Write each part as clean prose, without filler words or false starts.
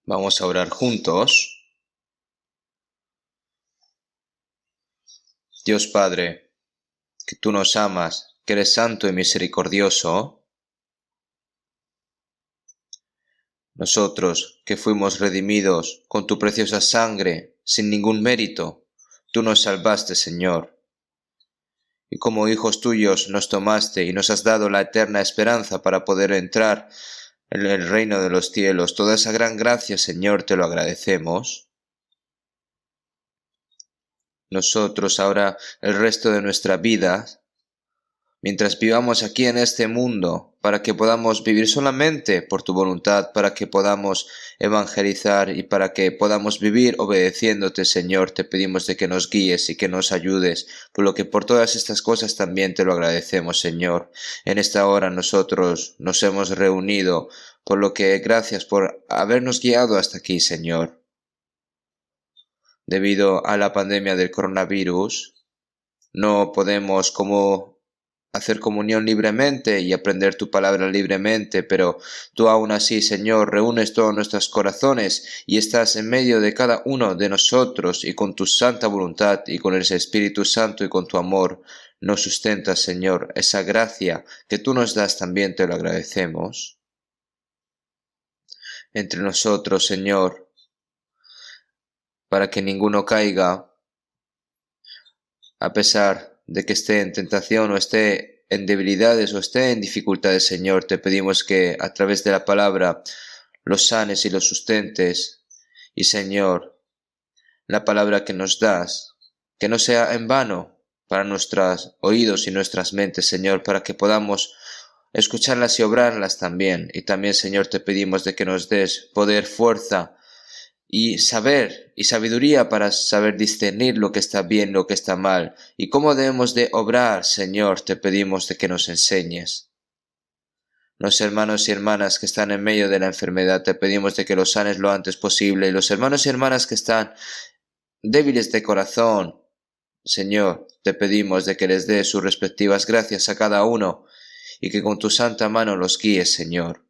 Vamos a orar juntos. Dios Padre, que tú nos amas, que eres santo y misericordioso, nosotros que fuimos redimidos con tu preciosa sangre, sin ningún mérito, tú nos salvaste, Señor. Y como hijos tuyos nos tomaste y nos has dado la eterna esperanza para poder entrar en el reino de los cielos. Toda esa gran gracia, Señor, te lo agradecemos. Nosotros ahora, el resto de nuestra vida, mientras vivamos aquí en este mundo, para que podamos vivir solamente por tu voluntad, para que podamos evangelizar y para que podamos vivir obedeciéndote, Señor, te pedimos de que nos guíes y que nos ayudes, por lo que por todas estas cosas también te lo agradecemos, Señor. En esta hora nosotros nos hemos reunido, por lo que gracias por habernos guiado hasta aquí, Señor. Debido a la pandemia del coronavirus, no podemos hacer comunión libremente y aprender tu palabra libremente, pero tú aún así, Señor, reúnes todos nuestros corazones y estás en medio de cada uno de nosotros y con tu santa voluntad y con el Espíritu Santo y con tu amor nos sustentas, Señor. Esa gracia que tú nos das también te lo agradecemos. Entre nosotros, Señor, para que ninguno caiga, a pesar de que esté en tentación o esté en debilidades o esté en dificultades, Señor, te pedimos que a través de la palabra los sanes y los sustentes. Y, Señor, la palabra que nos das, que no sea en vano para nuestros oídos y nuestras mentes, Señor, para que podamos escucharlas y obrarlas también. Y también, Señor, te pedimos de que nos des poder, fuerza y saber y sabiduría para saber discernir lo que está bien, lo que está mal, y cómo debemos de obrar, Señor, te pedimos de que nos enseñes. Los hermanos y hermanas que están en medio de la enfermedad, te pedimos de que los sanes lo antes posible, y los hermanos y hermanas que están débiles de corazón, Señor, te pedimos de que les des sus respectivas gracias a cada uno, y que con tu santa mano los guíes, Señor.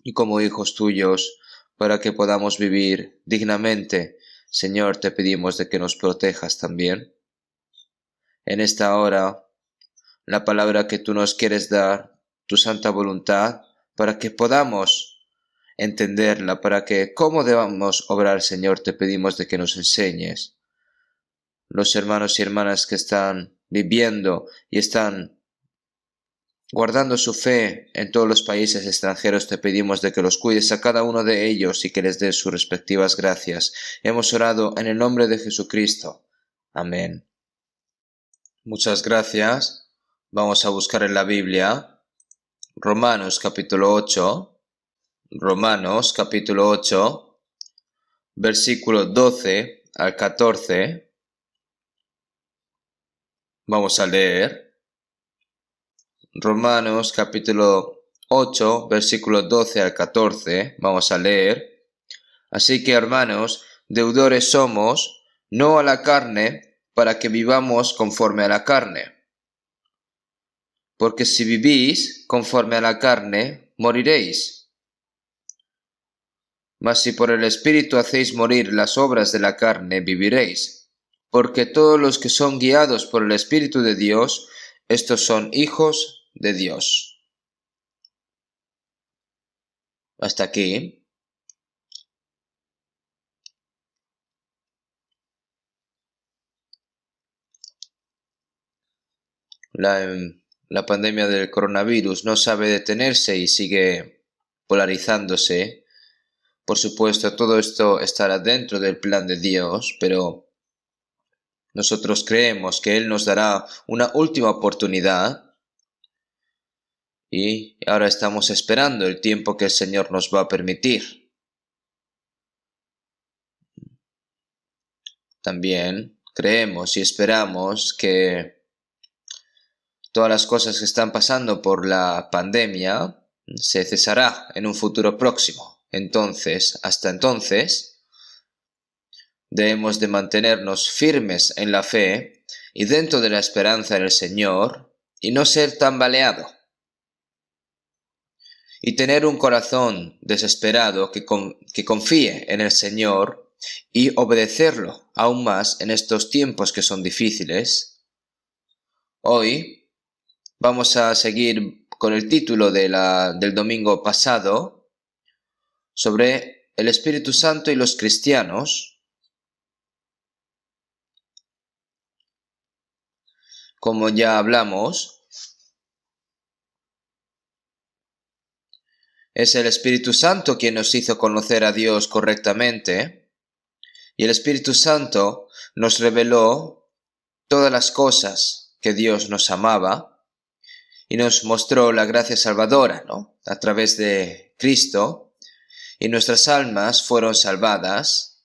Y como hijos tuyos, para que podamos vivir dignamente, Señor, te pedimos de que nos protejas también. En esta hora, la palabra que tú nos quieres dar, tu santa voluntad, para que podamos entenderla, para que cómo debamos obrar, Señor, te pedimos de que nos enseñes. Los hermanos y hermanas que están viviendo y están guardando su fe en todos los países extranjeros, te pedimos de que los cuides a cada uno de ellos y que les des sus respectivas gracias. Hemos orado en el nombre de Jesucristo. Amén. Muchas gracias. Vamos a buscar en la Biblia Romanos capítulo 8. Romanos capítulo 8, versículo 12 al 14. Vamos a leer. Romanos capítulo 8, versículos 12 al 14, vamos a leer. Así que, hermanos, deudores somos, no a la carne, para que vivamos conforme a la carne. Porque si vivís conforme a la carne, moriréis. Mas si por el Espíritu hacéis morir las obras de la carne, viviréis. Porque todos los que son guiados por el Espíritu de Dios, estos son hijos de Dios. Hasta aquí. La pandemia del coronavirus no sabe detenerse y sigue polarizándose. Por supuesto, todo esto estará dentro del plan de Dios, pero nosotros creemos que Él nos dará una última oportunidad y ahora estamos esperando el tiempo que el Señor nos va a permitir. También creemos y esperamos que todas las cosas que están pasando por la pandemia se cesará en un futuro próximo. Entonces, hasta entonces, debemos de mantenernos firmes en la fe y dentro de la esperanza en el Señor y no ser tambaleado. y tener un corazón desesperado que confíe en el Señor y obedecerlo aún más en estos tiempos que son difíciles. Hoy vamos a seguir con el título del domingo pasado sobre el Espíritu Santo y los cristianos. Como ya hablamos, es el Espíritu Santo quien nos hizo conocer a Dios correctamente, y el Espíritu Santo nos reveló todas las cosas que Dios nos amaba y nos mostró la gracia salvadora, ¿no? A través de Cristo, y nuestras almas fueron salvadas.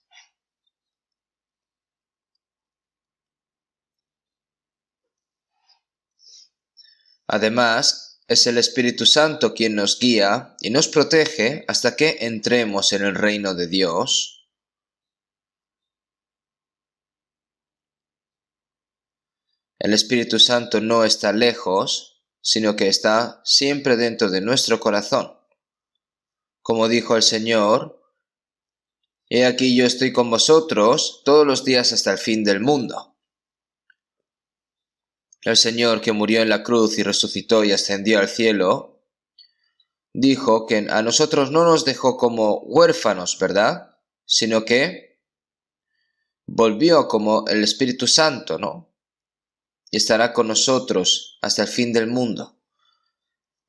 Además, es el Espíritu Santo quien nos guía y nos protege hasta que entremos en el reino de Dios. El Espíritu Santo no está lejos, sino que está siempre dentro de nuestro corazón. Como dijo el Señor, «He aquí yo estoy con vosotros todos los días hasta el fin del mundo». El Señor, que murió en la cruz y resucitó y ascendió al cielo, dijo que a nosotros no nos dejó como huérfanos, ¿verdad? Sino que volvió como el Espíritu Santo, ¿no? Y estará con nosotros hasta el fin del mundo.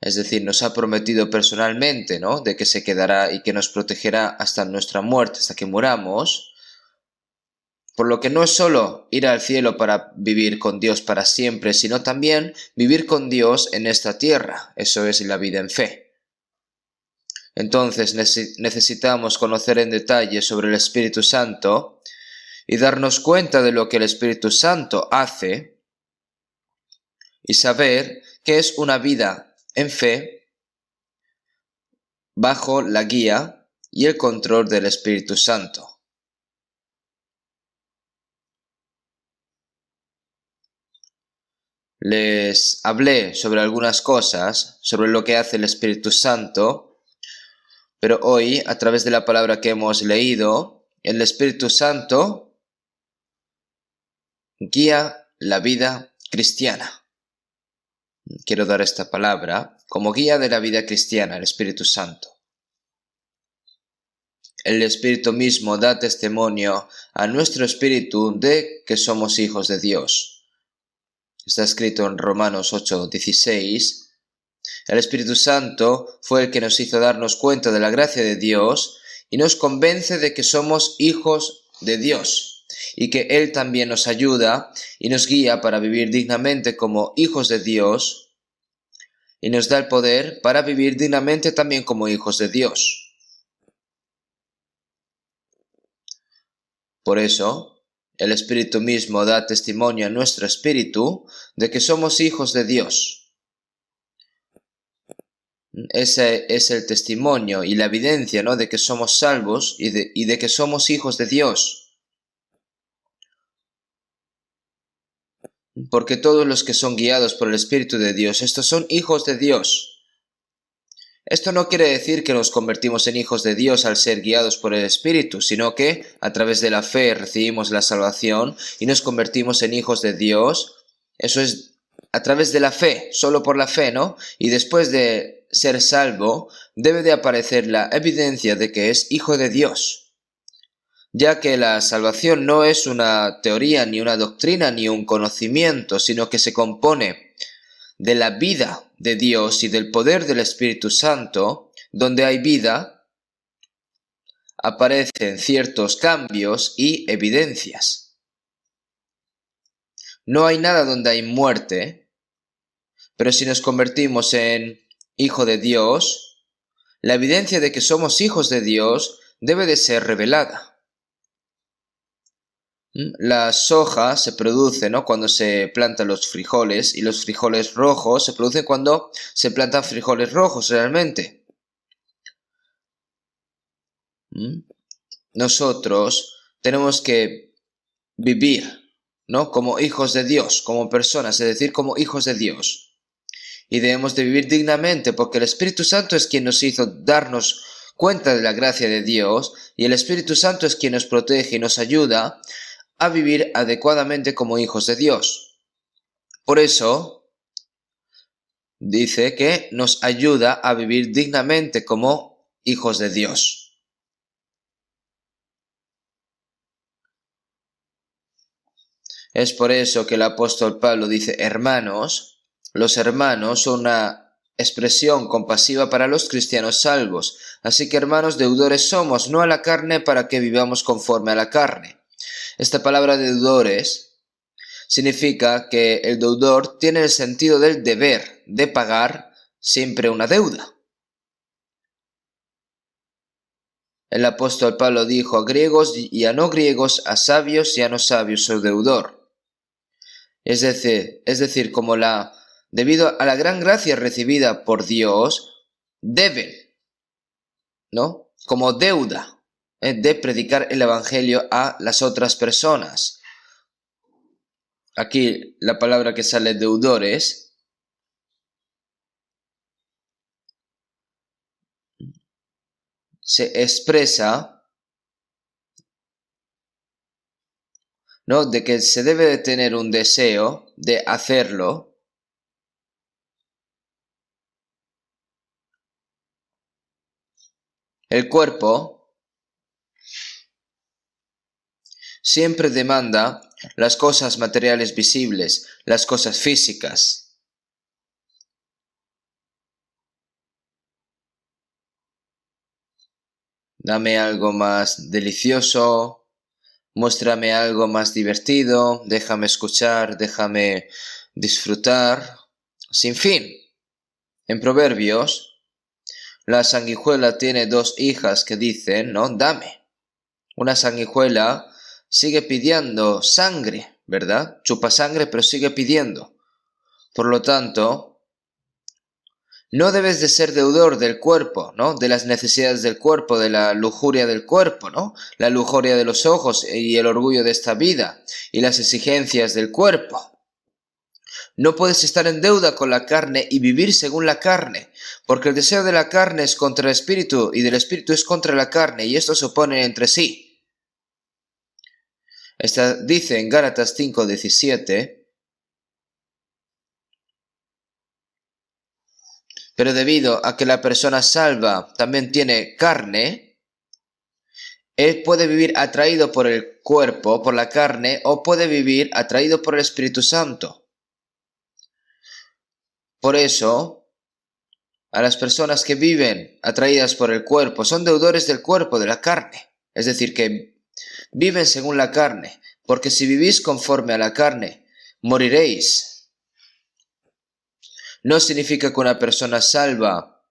Es decir, nos ha prometido personalmente, ¿no? De que se quedará y que nos protegerá hasta nuestra muerte, hasta que muramos. Por lo que no es solo ir al cielo para vivir con Dios para siempre, sino también vivir con Dios en esta tierra. Eso es la vida en fe. Entonces necesitamos conocer en detalle sobre el Espíritu Santo y darnos cuenta de lo que el Espíritu Santo hace y saber que es una vida en fe bajo la guía y el control del Espíritu Santo. Les hablé sobre algunas cosas, sobre lo que hace el Espíritu Santo, pero hoy, a través de la palabra que hemos leído, el Espíritu Santo guía la vida cristiana. Quiero dar esta palabra como guía de la vida cristiana, el Espíritu Santo. El Espíritu mismo da testimonio a nuestro espíritu de que somos hijos de Dios. Está escrito en Romanos 8:16. El Espíritu Santo fue el que nos hizo darnos cuenta de la gracia de Dios y nos convence de que somos hijos de Dios y que Él también nos ayuda y nos guía para vivir dignamente como hijos de Dios y nos da el poder para vivir dignamente también como hijos de Dios. Por eso, el Espíritu mismo da testimonio a nuestro espíritu de que somos hijos de Dios. Ese es el testimonio y la evidencia, ¿no?, de que somos salvos y de que somos hijos de Dios. Porque todos los que son guiados por el Espíritu de Dios, estos son hijos de Dios. Esto no quiere decir que nos convertimos en hijos de Dios al ser guiados por el Espíritu, sino que a través de la fe recibimos la salvación y nos convertimos en hijos de Dios. Eso es a través de la fe, solo por la fe, ¿no? Y después de ser salvo, debe de aparecer la evidencia de que es hijo de Dios. Ya que la salvación no es una teoría, ni una doctrina, ni un conocimiento, sino que se compone de la vida de Dios y del poder del Espíritu Santo. Donde hay vida, aparecen ciertos cambios y evidencias. No hay nada donde hay muerte, pero si nos convertimos en hijo de Dios, la evidencia de que somos hijos de Dios debe de ser revelada. La soja se produce, ¿no?, cuando se plantan los frijoles, y los frijoles rojos se producen cuando se plantan frijoles rojos realmente. Nosotros tenemos que vivir, ¿no?, como hijos de Dios, como personas, es decir, como hijos de Dios. y debemos de vivir dignamente, porque el Espíritu Santo es quien nos hizo darnos cuenta de la gracia de Dios, y el Espíritu Santo es quien nos protege y nos ayuda a vivir adecuadamente como hijos de Dios. Por eso dice que nos ayuda a vivir dignamente como hijos de Dios. Es por eso que el apóstol Pablo dice, hermanos, los hermanos son una expresión compasiva para los cristianos salvos. Así que hermanos, deudores somos, no a la carne, para que vivamos conforme a la carne. Esta palabra deudores significa que el deudor tiene el sentido del deber, de pagar siempre una deuda. El apóstol Pablo dijo a griegos y a no griegos, a sabios y a no sabios, soy deudor. Es decir, debido a la gran gracia recibida por Dios, deben, ¿no? Como deuda, de predicar el evangelio a las otras personas. Aquí la palabra que sale deudores se expresa, ¿no?, de que se debe de tener un deseo de hacerlo. El cuerpo siempre demanda las cosas materiales visibles, las cosas físicas. Dame algo más delicioso, muéstrame algo más divertido, déjame escuchar, déjame disfrutar, sin fin. En Proverbios, la sanguijuela tiene dos hijas que dicen, ¿no?, dame. Una sanguijuela sigue pidiendo sangre, ¿verdad? Chupa sangre, pero sigue pidiendo. Por lo tanto, no debes de ser deudor del cuerpo, ¿no?, de las necesidades del cuerpo, de la lujuria del cuerpo, ¿no?, la lujuria de los ojos y el orgullo de esta vida y las exigencias del cuerpo. No puedes estar en deuda con la carne y vivir según la carne, porque el deseo de la carne es contra el espíritu y del espíritu es contra la carne, y estos se oponen entre sí. Esta dice en Gálatas 5:17, pero debido a que la persona salva también tiene carne, él puede vivir atraído por el cuerpo, por la carne, o puede vivir atraído por el Espíritu Santo. Por eso, a las personas que viven atraídas por el cuerpo son deudores del cuerpo, de la carne. Es decir, que viven según la carne, porque si vivís conforme a la carne, moriréis. No significa que una persona salva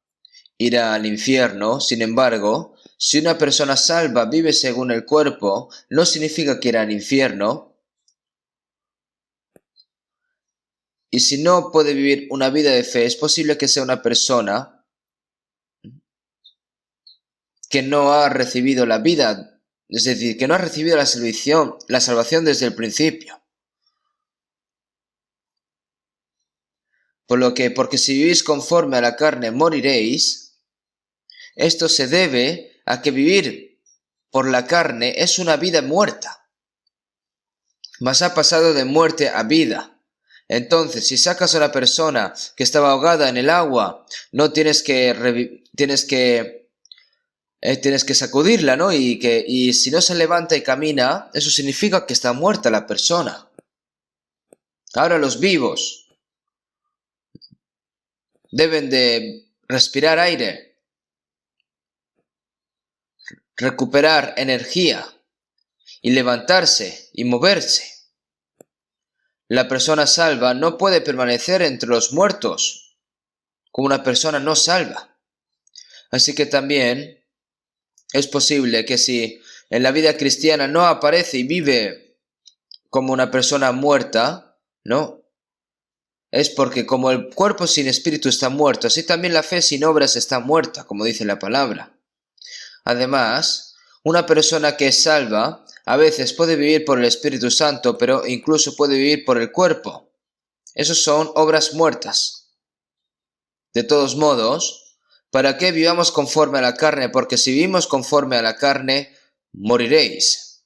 irá al infierno. Sin embargo, si una persona salva vive según el cuerpo, no significa que irá al infierno. Y si no puede vivir una vida de fe, es posible que sea una persona que no ha recibido la vida, es decir, que no ha recibido la salvación desde el principio. Porque si vivís conforme a la carne, moriréis. Esto se debe a que vivir por la carne es una vida muerta, mas ha pasado de muerte a vida. Entonces, si sacas a una persona que estaba ahogada en el agua, no tienes que sacudirla, ¿no? Y si no se levanta y camina, eso significa que está muerta la persona. Ahora los vivos deben de respirar aire, recuperar energía y levantarse y moverse. La persona salva no puede permanecer entre los muertos como una persona no salva. Así que también es posible que si en la vida cristiana no aparece y vive como una persona muerta, ¿no?, es porque como el cuerpo sin espíritu está muerto, así también la fe sin obras está muerta, como dice la palabra. Además, una persona que es salva a veces puede vivir por el Espíritu Santo, pero incluso puede vivir por el cuerpo. Esos son obras muertas. De todos modos, ¿para qué vivamos conforme a la carne? Porque si vivimos conforme a la carne, moriréis.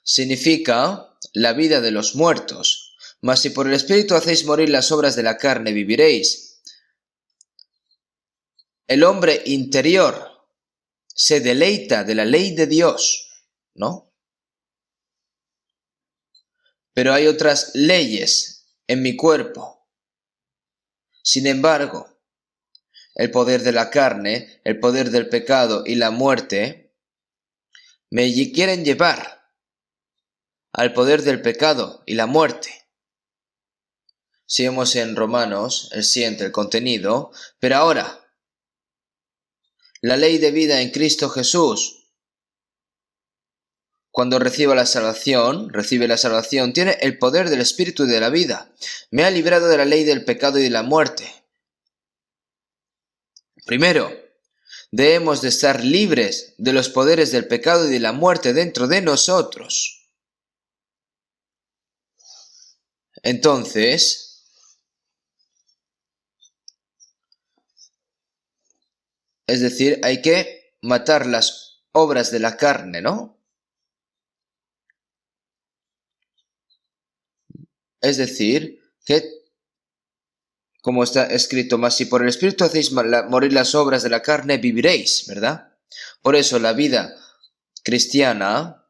Significa la vida de los muertos. Mas si por el Espíritu hacéis morir las obras de la carne, viviréis. El hombre interior se deleita de la ley de Dios, ¿no? Pero hay otras leyes en mi cuerpo. Sin embargo, el poder de la carne, el poder del pecado y la muerte me quieren llevar al poder del pecado y la muerte. Sigamos en Romanos, el siguiente, el contenido. Pero ahora, la ley de vida en Cristo Jesús, cuando recibe la salvación, tiene el poder del Espíritu y de la vida. Me ha librado de la ley del pecado y de la muerte. Primero, debemos de estar libres de los poderes del pecado y de la muerte dentro de nosotros. Entonces, es decir, hay que matar las obras de la carne, ¿no? Es decir, que, como está escrito, mas si por el Espíritu hacéis morir las obras de la carne, viviréis, ¿verdad? Por eso la vida cristiana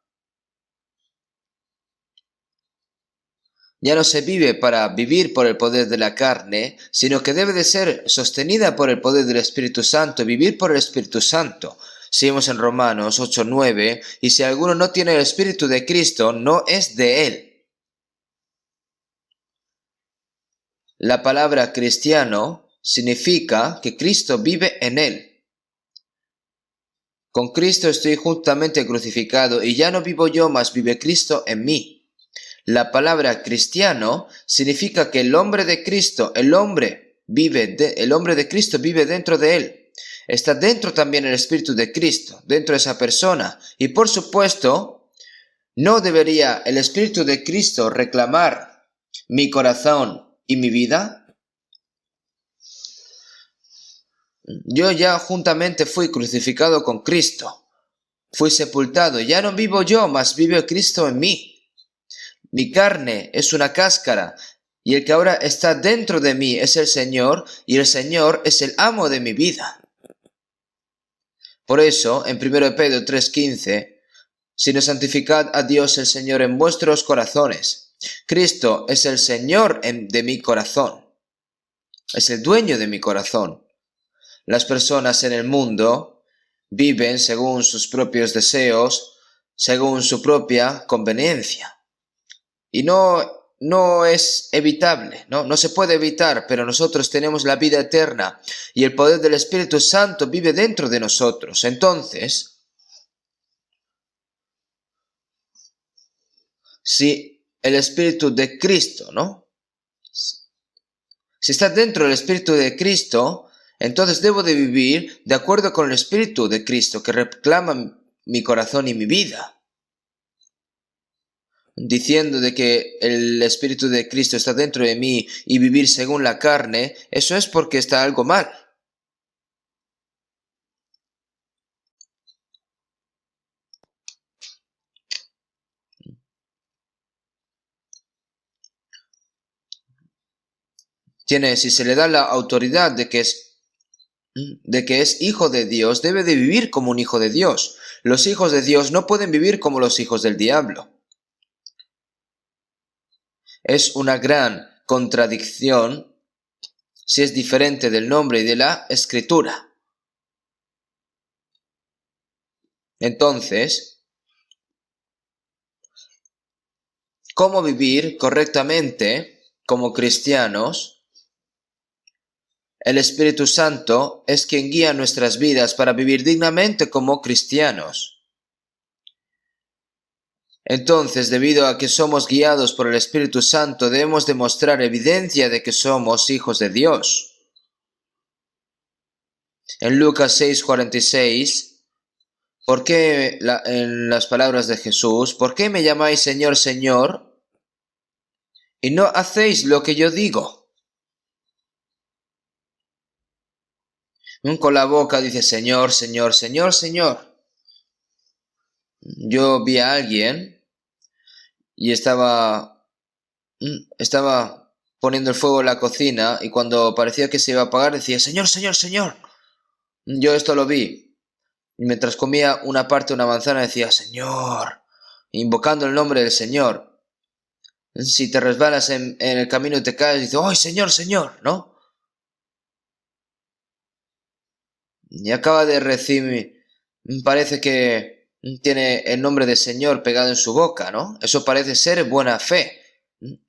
ya no se vive para vivir por el poder de la carne, sino que debe de ser sostenida por el poder del Espíritu Santo, vivir por el Espíritu Santo. Seguimos en Romanos 8:9, y si alguno no tiene el Espíritu de Cristo, no es de él. La palabra cristiano significa que Cristo vive en él. Con Cristo estoy juntamente crucificado y ya no vivo yo, mas vive Cristo en mí. La palabra cristiano significa que el hombre de Cristo, el hombre de Cristo vive dentro de él. Está dentro también el Espíritu de Cristo, dentro de esa persona. Y por supuesto, ¿no debería el Espíritu de Cristo reclamar mi corazón y mi vida? Yo ya juntamente fui crucificado con Cristo. Fui sepultado. Ya no vivo yo, mas vive Cristo en mí. Mi carne es una cáscara, y el que ahora está dentro de mí es el Señor, y el Señor es el amo de mi vida. Por eso, en 1 Pedro 3:15, sino santificad a Dios el Señor en vuestros corazones. Cristo es el Señor de mi corazón. Es el dueño de mi corazón. Las personas en el mundo viven según sus propios deseos, según su propia conveniencia. Y no es evitable, no se puede evitar, pero nosotros tenemos la vida eterna y el poder del Espíritu Santo vive dentro de nosotros. Entonces, si el Espíritu de Cristo, si está dentro del Espíritu de Cristo, entonces debo de vivir de acuerdo con el Espíritu de Cristo que reclama mi corazón y mi vida. Diciendo de que el Espíritu de Cristo está dentro de mí y vivir según la carne, eso es porque está algo mal. Si se le da la autoridad de que es hijo de Dios, debe de vivir como un hijo de Dios. Los hijos de Dios no pueden vivir como los hijos del diablo. Es una gran contradicción si es diferente del nombre y de la escritura. Entonces, ¿cómo vivir correctamente como cristianos? El Espíritu Santo es quien guía nuestras vidas para vivir dignamente como cristianos. Entonces, debido a que somos guiados por el Espíritu Santo, debemos demostrar evidencia de que somos hijos de Dios. En Lucas 6:46, en las palabras de Jesús, ¿por qué me llamáis Señor, Señor, y no hacéis lo que yo digo? Con la boca dice Señor, Señor, Señor, Señor. Yo vi a alguien y estaba poniendo el fuego en la cocina y cuando parecía que se iba a apagar decía Señor, Señor, Señor. Yo esto lo vi. Mientras comía una parte de una manzana decía Señor, invocando el nombre del Señor. Si te resbalas en el camino y te caes, dices ¡ay, Señor, Señor! ¿No? Y acaba de recibir, parece que tiene el nombre de Señor pegado en su boca, ¿no? Eso parece ser buena fe.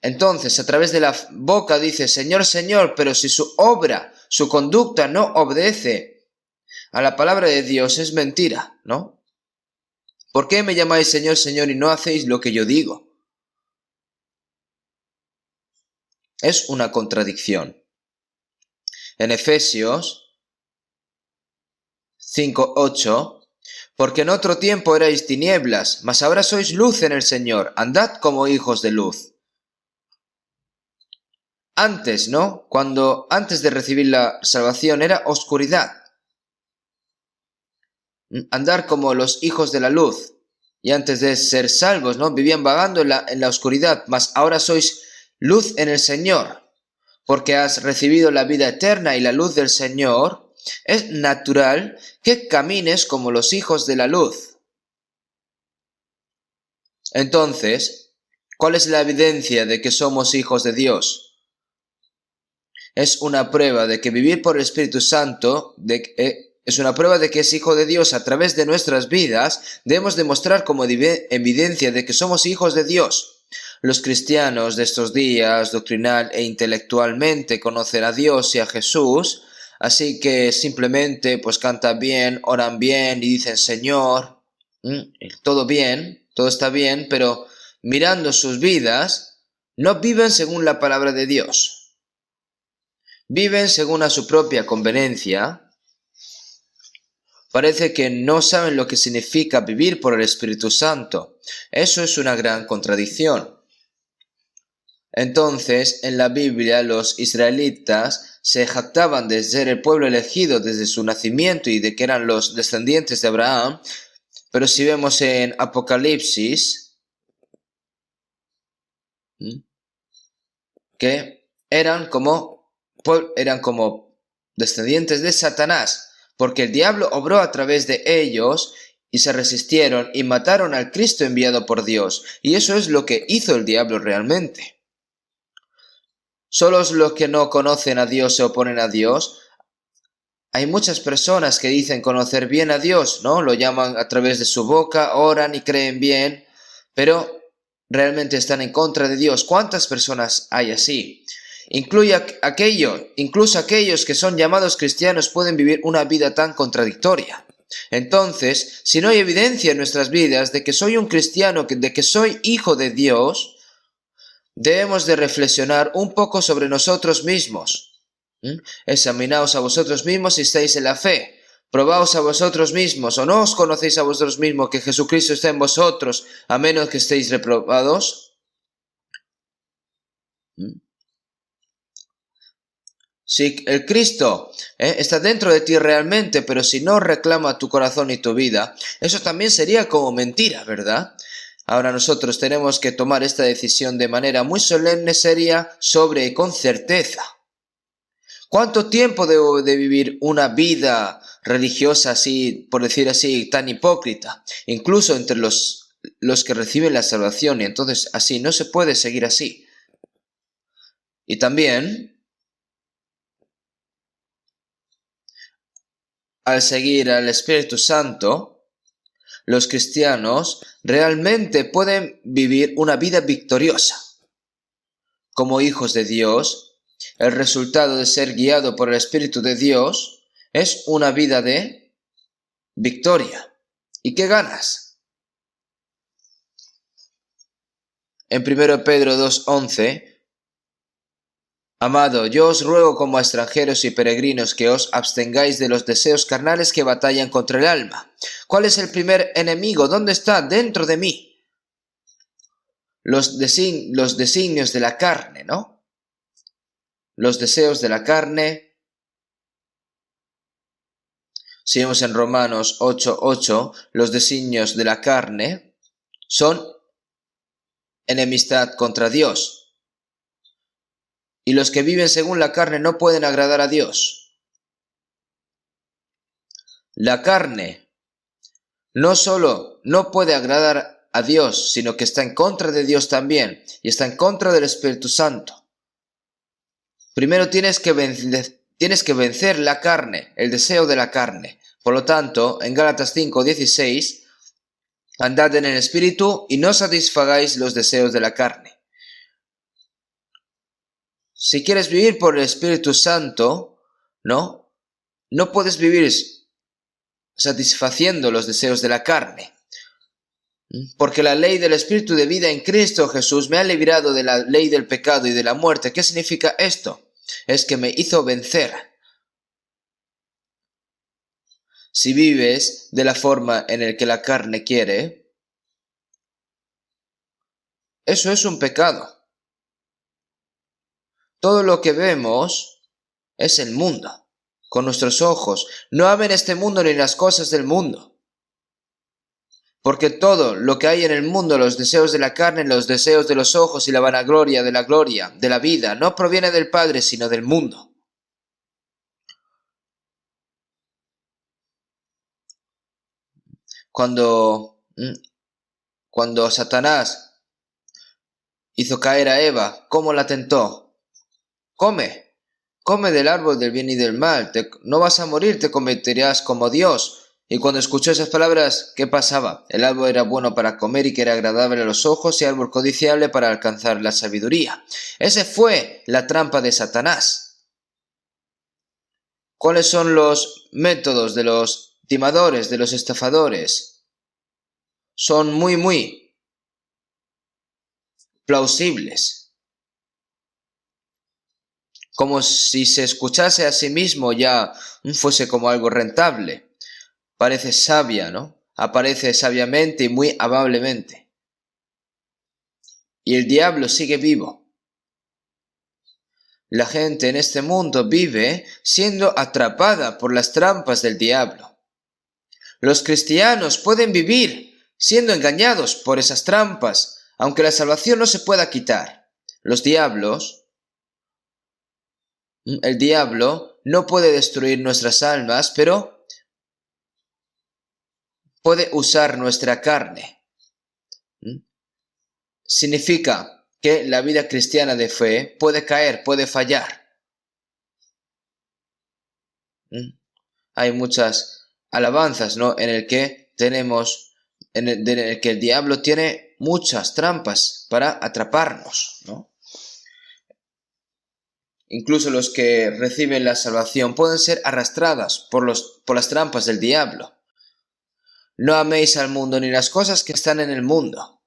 Entonces, a través de la boca dice Señor, Señor, pero si su obra, su conducta no obedece a la palabra de Dios, es mentira, ¿no? ¿Por qué me llamáis Señor, Señor y no hacéis lo que yo digo? Es una contradicción. En Efesios 5:8, porque en otro tiempo erais tinieblas, mas ahora sois luz en el Señor, andad como hijos de luz. Antes, ¿no? Antes de recibir la salvación era oscuridad. Andar como los hijos de la luz. Y antes de ser salvos, ¿no? Vivían vagando en la oscuridad, mas ahora sois luz en el Señor. Porque has recibido la vida eterna y la luz del Señor, es natural que camines como los hijos de la luz. Entonces, ¿cuál es la evidencia de que somos hijos de Dios? Es una prueba de que vivir por el Espíritu Santo, es una prueba de que es hijo de Dios a través de nuestras vidas. Debemos demostrar como evidencia de que somos hijos de Dios. Los cristianos de estos días, doctrinal e intelectualmente, conocen a Dios y a Jesús, así que simplemente pues cantan bien, oran bien y dicen Señor, todo bien, todo está bien, pero mirando sus vidas, no viven según la palabra de Dios. Viven según a su propia conveniencia. Parece que no saben lo que significa vivir por el Espíritu Santo. Eso es una gran contradicción. Entonces, en la Biblia, los israelitas se jactaban de ser el pueblo elegido desde su nacimiento y de que eran los descendientes de Abraham. Pero si vemos en Apocalipsis, que eran como descendientes de Satanás, porque el diablo obró a través de ellos y se resistieron y mataron al Cristo enviado por Dios. Y eso es lo que hizo el diablo realmente. Solo los que no conocen a Dios se oponen a Dios. Hay muchas personas que dicen conocer bien a Dios, ¿no? Lo llaman a través de su boca, oran y creen bien, pero realmente están en contra de Dios. ¿Cuántas personas hay así? Incluso aquellos que son llamados cristianos pueden vivir una vida tan contradictoria. Entonces, si no hay evidencia en nuestras vidas de que soy un cristiano, de que soy hijo de Dios, debemos de reflexionar un poco sobre nosotros mismos. Examinaos a vosotros mismos si estáis en la fe. Probaos a vosotros mismos, o no os conocéis a vosotros mismos que Jesucristo está en vosotros, a menos que estéis reprobados. Si el Cristo está dentro de ti realmente, pero si no reclama tu corazón y tu vida, eso también sería como mentira, ¿verdad? Ahora nosotros tenemos que tomar esta decisión de manera muy solemne, seria, sobria y con certeza. ¿Cuánto tiempo debo de vivir una vida religiosa así, por decir así, tan hipócrita? Incluso entre los que reciben la salvación, y entonces así no se puede seguir así. Y también, al seguir al Espíritu Santo, los cristianos realmente pueden vivir una vida victoriosa. Como hijos de Dios, el resultado de ser guiado por el Espíritu de Dios es una vida de victoria. ¿Y qué ganas? En 1 Pedro 2:11, amado, yo os ruego como a extranjeros y peregrinos que os abstengáis de los deseos carnales que batallan contra el alma. ¿Cuál es el primer enemigo? ¿Dónde está? Dentro de mí. Los designios de la carne, ¿no? Los deseos de la carne, si vemos en Romanos 8:8, los designios de la carne son enemistad contra Dios. Y los que viven según la carne no pueden agradar a Dios. La carne no solo no puede agradar a Dios, sino que está en contra de Dios también, y está en contra del Espíritu Santo. Primero tienes que vencer la carne, el deseo de la carne. Por lo tanto, en Gálatas 5:16, andad en el Espíritu y no satisfagáis los deseos de la carne. Si quieres vivir por el Espíritu Santo, no puedes vivir satisfaciendo los deseos de la carne. Porque la ley del Espíritu de vida en Cristo Jesús me ha librado de la ley del pecado y de la muerte. ¿Qué significa esto? Es que me hizo vencer. Si vives de la forma en la que la carne quiere, eso es un pecado. Todo lo que vemos es el mundo, con nuestros ojos. No amen este mundo ni las cosas del mundo. Porque todo lo que hay en el mundo, los deseos de la carne, los deseos de los ojos y la vanagloria de la vida, no proviene del Padre, sino del mundo. Cuando Satanás hizo caer a Eva, ¿cómo la tentó? Come del árbol del bien y del mal, no vas a morir, te convertirás como Dios. Y cuando escuchó esas palabras, ¿qué pasaba? El árbol era bueno para comer y que era agradable a los ojos y árbol codiciable para alcanzar la sabiduría. Esa fue la trampa de Satanás. ¿Cuáles son los métodos de los timadores, de los estafadores? Son muy plausibles. Como si se escuchase a sí mismo ya fuese como algo rentable. Parece sabia, ¿no? Aparece sabiamente y muy amablemente. Y el diablo sigue vivo. La gente en este mundo vive siendo atrapada por las trampas del diablo. Los cristianos pueden vivir siendo engañados por esas trampas, aunque la salvación no se pueda quitar. El diablo no puede destruir nuestras almas, pero puede usar nuestra carne. Significa que la vida cristiana de fe puede caer, puede fallar. Hay muchas alabanzas, ¿no? En el que el diablo tiene muchas trampas para atraparnos, ¿no? Incluso los que reciben la salvación pueden ser arrastradas por las trampas del diablo. No améis al mundo ni las cosas que están en el mundo.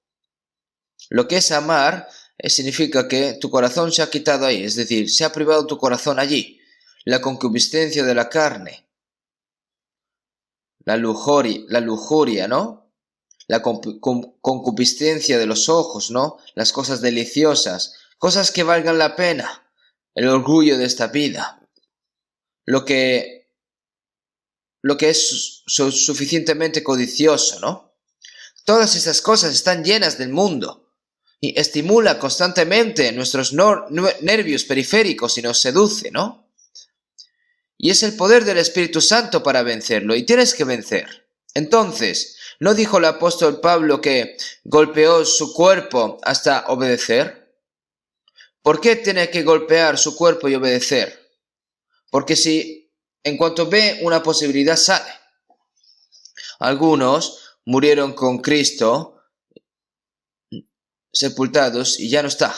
Lo que es amar significa que tu corazón se ha quitado ahí, es decir, se ha privado tu corazón allí. La concupiscencia de la carne, la lujuria, ¿no? La concupiscencia de los ojos, ¿no? Las cosas deliciosas, cosas que valgan la pena, el orgullo de esta vida, lo que es suficientemente codicioso, ¿no? Todas esas cosas están llenas del mundo y estimula constantemente nuestros nervios periféricos y nos seduce, ¿no? Y es el poder del Espíritu Santo para vencerlo y tienes que vencer. Entonces, ¿no dijo el apóstol Pablo que golpeó su cuerpo hasta obedecer? ¿Por qué tiene que golpear su cuerpo y obedecer? Porque si en cuanto ve una posibilidad sale. Algunos murieron con Cristo sepultados y ya no está.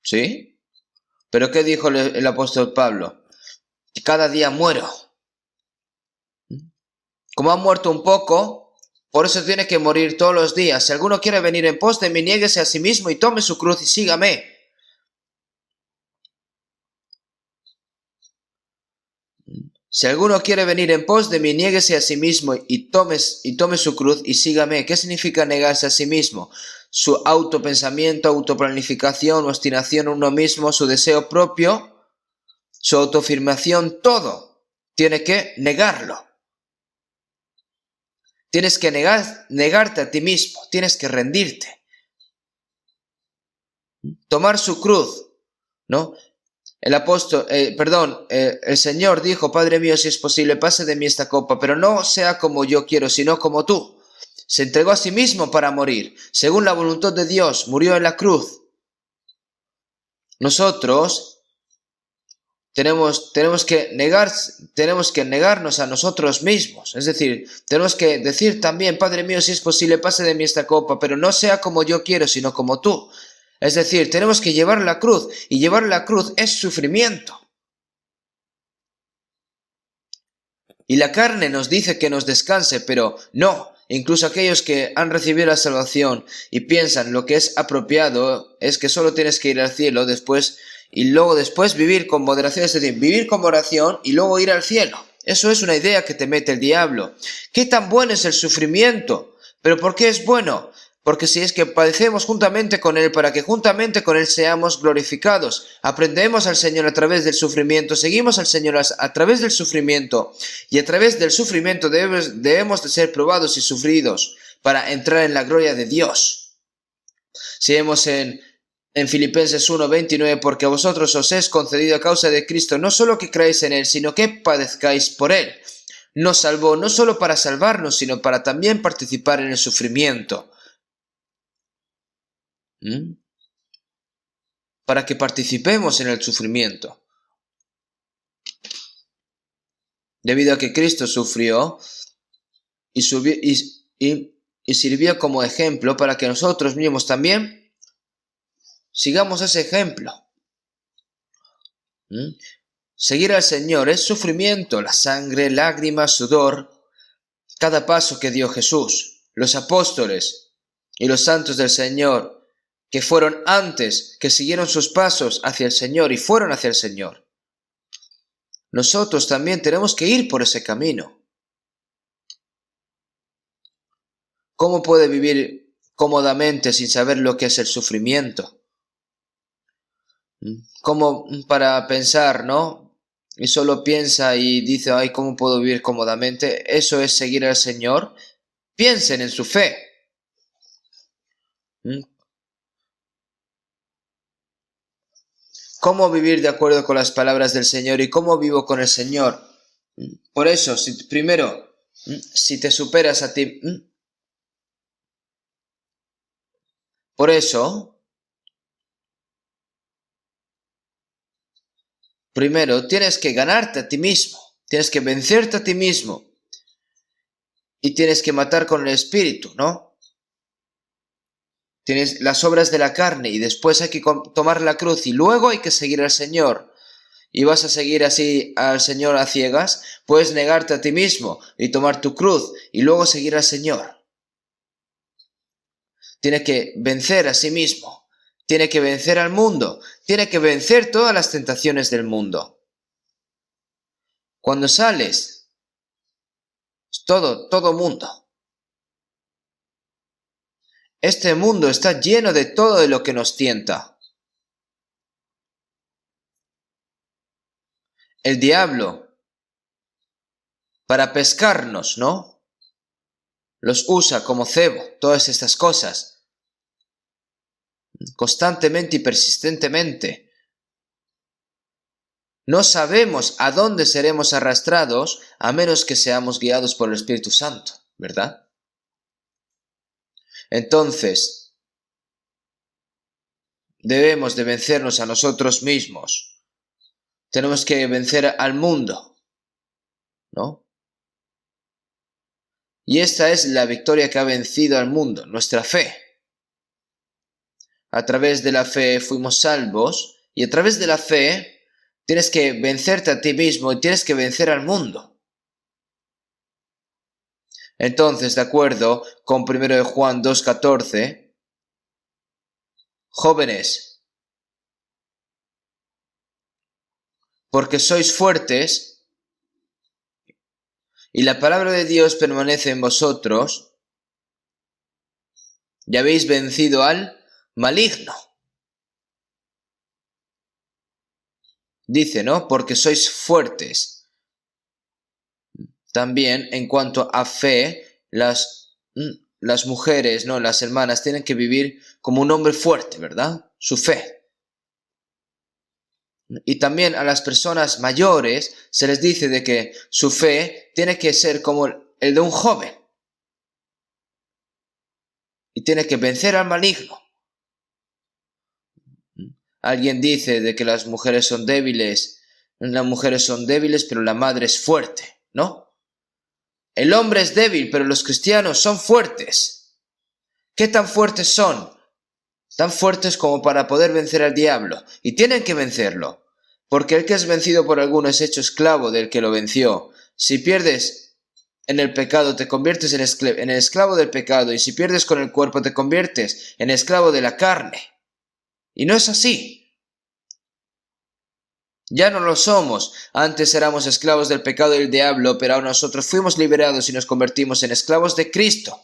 ¿Sí? ¿Pero qué dijo el apóstol Pablo? Que cada día muero. Como ha muerto un poco, por eso tiene que morir todos los días. Si alguno quiere venir en pos de mí, niéguese a sí mismo y tome su cruz y sígame. Si alguno quiere venir en pos de mí, niéguese a sí mismo y tome su cruz y sígame. ¿Qué significa negarse a sí mismo? Su autopensamiento, autoplanificación, obstinación en uno mismo, su deseo propio, su autoafirmación, todo, tiene que negarlo. Tienes que negarte a ti mismo, tienes que rendirte. Tomar su cruz, ¿no? El Señor dijo, Padre mío, si es posible, pase de mí esta copa, pero no sea como yo quiero, sino como tú. Se entregó a sí mismo para morir. Según la voluntad de Dios, murió en la cruz. Nosotros tenemos que negarnos a nosotros mismos. Es decir, tenemos que decir también, Padre mío, si es posible, pase de mí esta copa, pero no sea como yo quiero, sino como tú. Es decir, tenemos que llevar la cruz, y llevar la cruz es sufrimiento. Y la carne nos dice que nos descanse, pero no. Incluso aquellos que han recibido la salvación y piensan lo que es apropiado es que solo tienes que ir al cielo después y luego después vivir con moderación, es decir, vivir con oración y luego ir al cielo. Eso es una idea que te mete el diablo. ¿Qué tan bueno es el sufrimiento? ¿Pero por qué es bueno? Porque si es que padecemos juntamente con Él, para que juntamente con Él seamos glorificados. Aprendemos al Señor a través del sufrimiento, seguimos al Señor a través del sufrimiento, y a través del sufrimiento debemos de ser probados y sufridos para entrar en la gloria de Dios. Si vemos en Filipenses 1:29, porque a vosotros os es concedido a causa de Cristo, no solo que creáis en Él, sino que padezcáis por Él. Nos salvó no solo para salvarnos, sino para también participar en el sufrimiento. Para que participemos en el sufrimiento. Debido a que Cristo sufrió y sirvió como ejemplo para que nosotros mismos también sigamos ese ejemplo. Seguir al Señor es sufrimiento, la sangre, lágrimas, sudor, cada paso que dio Jesús, los apóstoles y los santos del Señor, que fueron antes, que siguieron sus pasos hacia el Señor y fueron hacia el Señor. Nosotros también tenemos que ir por ese camino. ¿Cómo puede vivir cómodamente sin saber lo que es el sufrimiento? Como para pensar, ¿no? Y solo piensa y dice, ay, ¿cómo puedo vivir cómodamente? Eso es seguir al Señor. Piensen en su fe. ¿Cómo vivir de acuerdo con las palabras del Señor y cómo vivo con el Señor? Por eso, primero, si te superas a ti... Por eso, primero tienes que ganarte a ti mismo, tienes que vencerte a ti mismo y tienes que matar con el espíritu, ¿no? Tienes las obras de la carne y después hay que tomar la cruz y luego hay que seguir al Señor. Y vas a seguir así al Señor a ciegas, puedes negarte a ti mismo y tomar tu cruz y luego seguir al Señor. Tiene que vencer a sí mismo, tiene que vencer al mundo, tiene que vencer todas las tentaciones del mundo. Cuando sales, todo mundo. Este mundo está lleno de todo de lo que nos tienta. El diablo, para pescarnos, ¿no? Los usa como cebo, todas estas cosas, constantemente y persistentemente. No sabemos a dónde seremos arrastrados a menos que seamos guiados por el Espíritu Santo, ¿verdad? Entonces, debemos de vencernos a nosotros mismos. Tenemos que vencer al mundo, ¿no? Y esta es la victoria que ha vencido al mundo, nuestra fe. A través de la fe fuimos salvos y a través de la fe tienes que vencerte a ti mismo y tienes que vencer al mundo. Entonces, de acuerdo con 1 Juan 2:14, jóvenes, porque sois fuertes y la palabra de Dios permanece en vosotros, y habéis vencido al maligno. dice, ¿no? Porque sois fuertes. También en cuanto a fe, las mujeres, ¿no? Las hermanas tienen que vivir como un hombre fuerte, ¿verdad? Su fe. Y también a las personas mayores se les dice de que su fe tiene que ser como el de un joven. Y tiene que vencer al maligno. Alguien dice de que las mujeres son débiles, pero la madre es fuerte, ¿no? El hombre es débil, pero los cristianos son fuertes. ¿Qué tan fuertes son? Tan fuertes como para poder vencer al diablo. Y tienen que vencerlo. Porque el que es vencido por alguno es hecho esclavo del que lo venció. Si pierdes en el pecado, te conviertes en el esclavo del pecado. Y si pierdes con el cuerpo, te conviertes en esclavo de la carne. Y no es así. Ya no lo somos. Antes éramos esclavos del pecado y del diablo, pero ahora nosotros fuimos liberados y nos convertimos en esclavos de Cristo.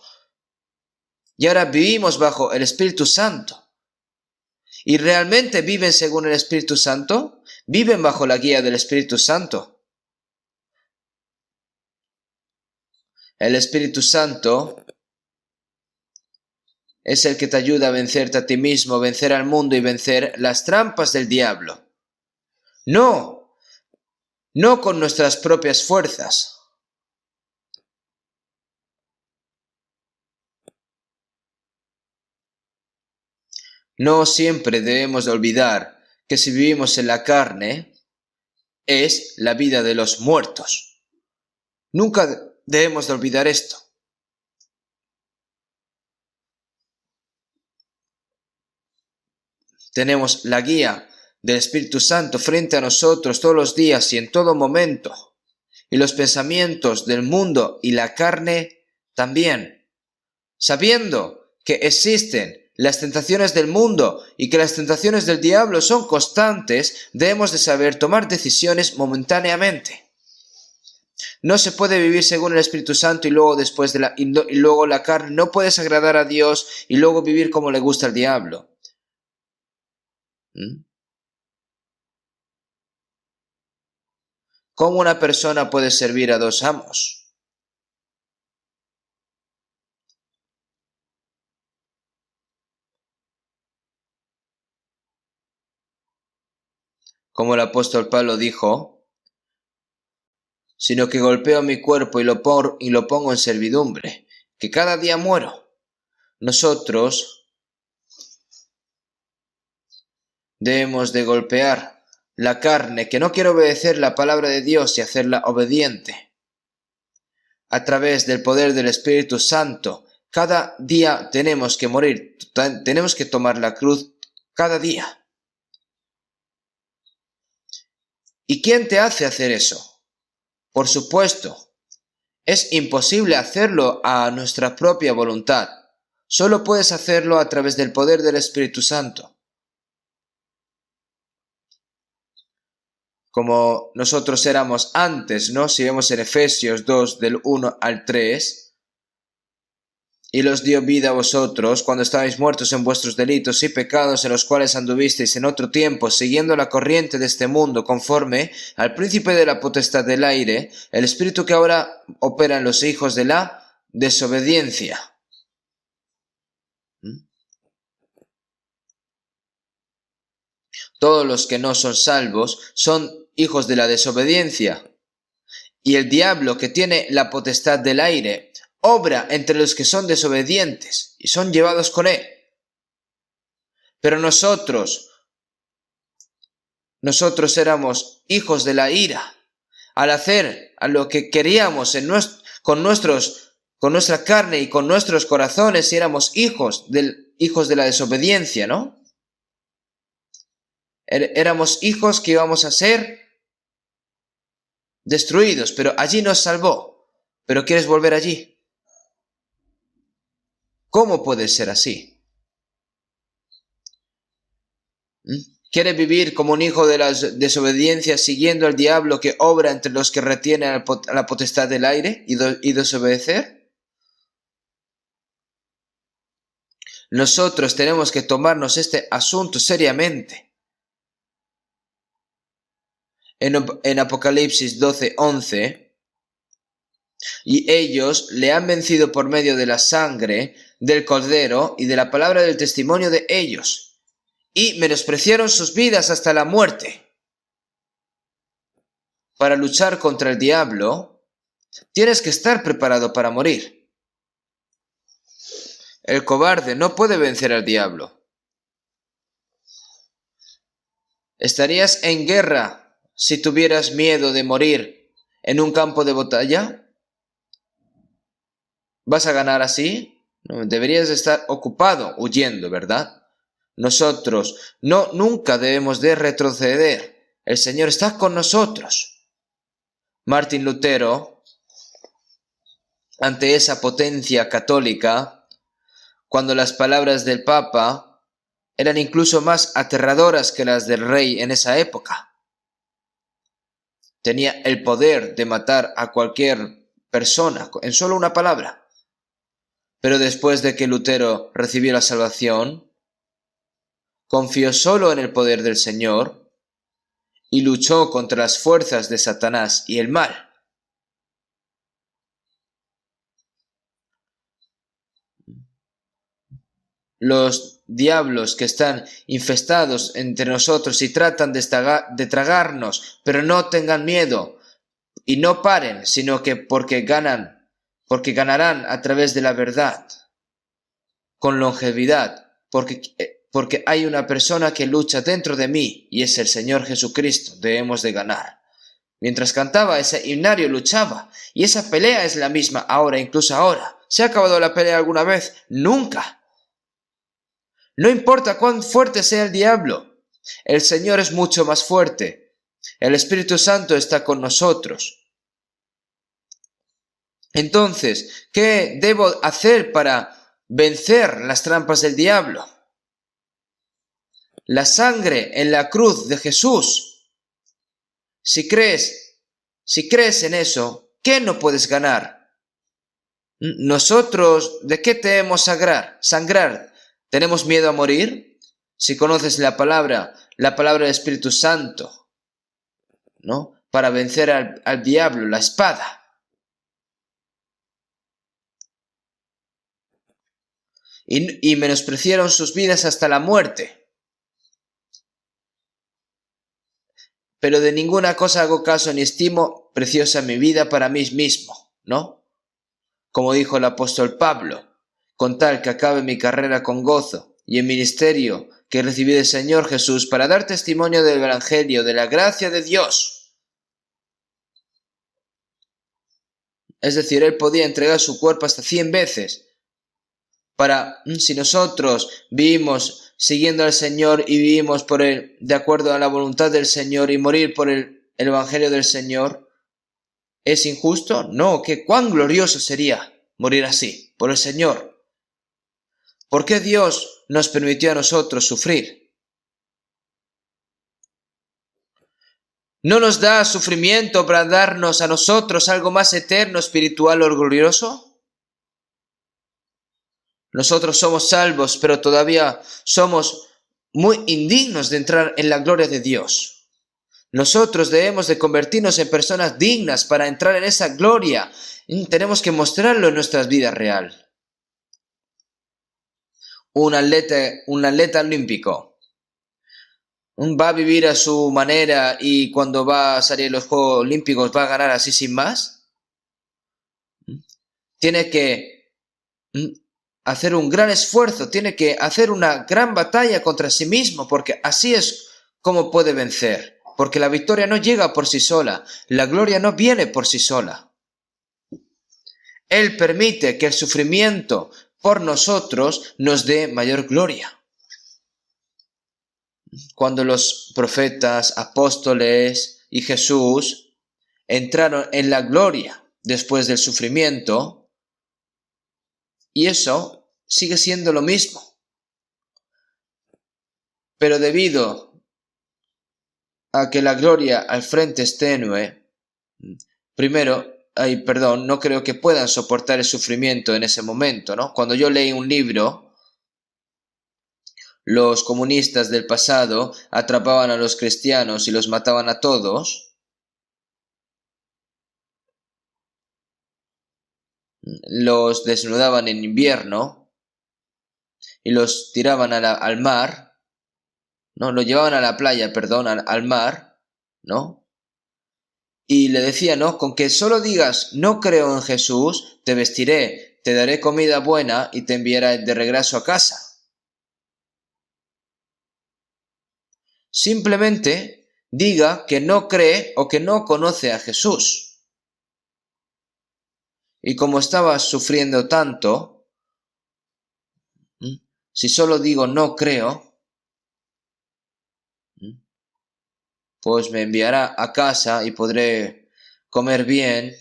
Y ahora vivimos bajo el Espíritu Santo. ¿Y realmente viven según el Espíritu Santo? Viven bajo la guía del Espíritu Santo. El Espíritu Santo es el que te ayuda a vencerte a ti mismo, vencer al mundo y vencer las trampas del diablo. No con nuestras propias fuerzas. No siempre debemos de olvidar que si vivimos en la carne, es la vida de los muertos. Nunca debemos de olvidar esto. Tenemos la guía del Espíritu Santo frente a nosotros todos los días y en todo momento. Y los pensamientos del mundo y la carne también. Sabiendo que existen las tentaciones del mundo y que las tentaciones del diablo son constantes, debemos de saber tomar decisiones momentáneamente. No se puede vivir según el Espíritu Santo y luego luego la carne. No puedes agradar a Dios y luego vivir como le gusta al diablo. ¿Cómo una persona puede servir a dos amos? Como el apóstol Pablo dijo, sino que golpeo mi cuerpo y lo pongo en servidumbre, que cada día muero. Nosotros debemos de golpear la carne, que no quiere obedecer la palabra de Dios y hacerla obediente. A través del poder del Espíritu Santo, cada día tenemos que morir, tenemos que tomar la cruz cada día. ¿Y quién te hace hacer eso? Por supuesto, es imposible hacerlo a nuestra propia voluntad. Solo puedes hacerlo a través del poder del Espíritu Santo. Como nosotros éramos antes, ¿no? Si vemos en Efesios 2, del 1 al 3, y los dio vida a vosotros cuando estabais muertos en vuestros delitos y pecados en los cuales anduvisteis en otro tiempo, siguiendo la corriente de este mundo, conforme al príncipe de la potestad del aire, el espíritu que ahora opera en los hijos de la desobediencia. Todos los que no son salvos son hijos de la desobediencia. Y el diablo, que tiene la potestad del aire, obra entre los que son desobedientes y son llevados con él. Pero nosotros éramos hijos de la ira. Al hacer a lo que queríamos con nuestra carne y con nuestros corazones, y éramos hijos de la desobediencia, ¿no? Éramos hijos que íbamos a ser destruidos, pero allí nos salvó. ¿Pero quieres volver allí? ¿Cómo puede ser así? ¿Quiere vivir como un hijo de la desobediencia, siguiendo al diablo que obra entre los que retienen la potestad del aire y desobedecer? Nosotros tenemos que tomarnos este asunto seriamente. en Apocalipsis 12:11, y ellos le han vencido por medio de la sangre del Cordero y de la palabra del testimonio de ellos, y menospreciaron sus vidas hasta la muerte. Para luchar contra el diablo, tienes que estar preparado para morir. El cobarde no puede vencer al diablo. ¿Estarías en guerra si tuvieras miedo de morir en un campo de batalla? ¿Vas a ganar así? No, deberías estar ocupado huyendo, ¿verdad? Nosotros nunca debemos de retroceder. El Señor está con nosotros. Martín Lutero, ante esa potencia católica, cuando las palabras del Papa eran incluso más aterradoras que las del rey en esa época, tenía el poder de matar a cualquier persona en solo una palabra. Pero después de que Lutero recibió la salvación, confió solo en el poder del Señor y luchó contra las fuerzas de Satanás y el mal. Los diablos que están infestados entre nosotros y tratan de tragarnos, pero no tengan miedo y no paren, sino que porque ganarán a través de la verdad, con longevidad, porque hay una persona que lucha dentro de mí y es el Señor Jesucristo. Debemos de ganar. Mientras cantaba ese himnario luchaba, y esa pelea es la misma ahora, incluso ahora. ¿Se ha acabado la pelea alguna vez? Nunca. No importa cuán fuerte sea el diablo, el Señor es mucho más fuerte. El Espíritu Santo está con nosotros. Entonces, ¿qué debo hacer para vencer las trampas del diablo? La sangre en la cruz de Jesús. Si crees en eso, ¿qué no puedes ganar? Nosotros, ¿de qué debemos sangrar? ¿Tenemos miedo a morir? Si conoces la palabra del Espíritu Santo, ¿no? Para vencer al diablo, la espada. Y menospreciaron sus vidas hasta la muerte. Pero de ninguna cosa hago caso ni estimo preciosa mi vida para mí mismo, ¿no? Como dijo el apóstol Pablo, con tal que acabe mi carrera con gozo y el ministerio que recibí del Señor Jesús para dar testimonio del Evangelio, de la gracia de Dios. Es decir, Él podía entregar su cuerpo hasta 100 veces. Si nosotros vivimos siguiendo al Señor y vivimos de acuerdo a la voluntad del Señor y morir por el Evangelio del Señor, ¿es injusto? No, que cuán glorioso sería morir así, por el Señor. ¿Por qué Dios nos permitió a nosotros sufrir? ¿No nos da sufrimiento para darnos a nosotros algo más eterno, espiritual o glorioso? Nosotros somos salvos, pero todavía somos muy indignos de entrar en la gloria de Dios. Nosotros debemos de convertirnos en personas dignas para entrar en esa gloria. Tenemos que mostrarlo en nuestras vidas reales. Un atleta olímpico va a vivir a su manera y cuando va a salir a los Juegos Olímpicos va a ganar así sin más. Tiene que hacer un gran esfuerzo, tiene que hacer una gran batalla contra sí mismo, porque así es como puede vencer. Porque la victoria no llega por sí sola, la gloria no viene por sí sola. Él permite que el sufrimiento por nosotros nos dé mayor gloria. Cuando los profetas, apóstoles y Jesús entraron en la gloria después del sufrimiento, y eso sigue siendo lo mismo. Pero debido a que la gloria al frente es tenue, no creo que puedan soportar el sufrimiento en ese momento, ¿no? Cuando yo leí un libro, los comunistas del pasado atrapaban a los cristianos y los mataban a todos, los desnudaban en invierno y los tiraban al mar, ¿no? Lo llevaban a la playa, perdón, al mar, ¿no? Y le decía, ¿no? Con que solo digas, no creo en Jesús, te vestiré, te daré comida buena y te enviaré de regreso a casa. Simplemente diga que no cree o que no conoce a Jesús. Y como estaba sufriendo tanto, si solo digo no creo, pues me enviará a casa y podré comer bien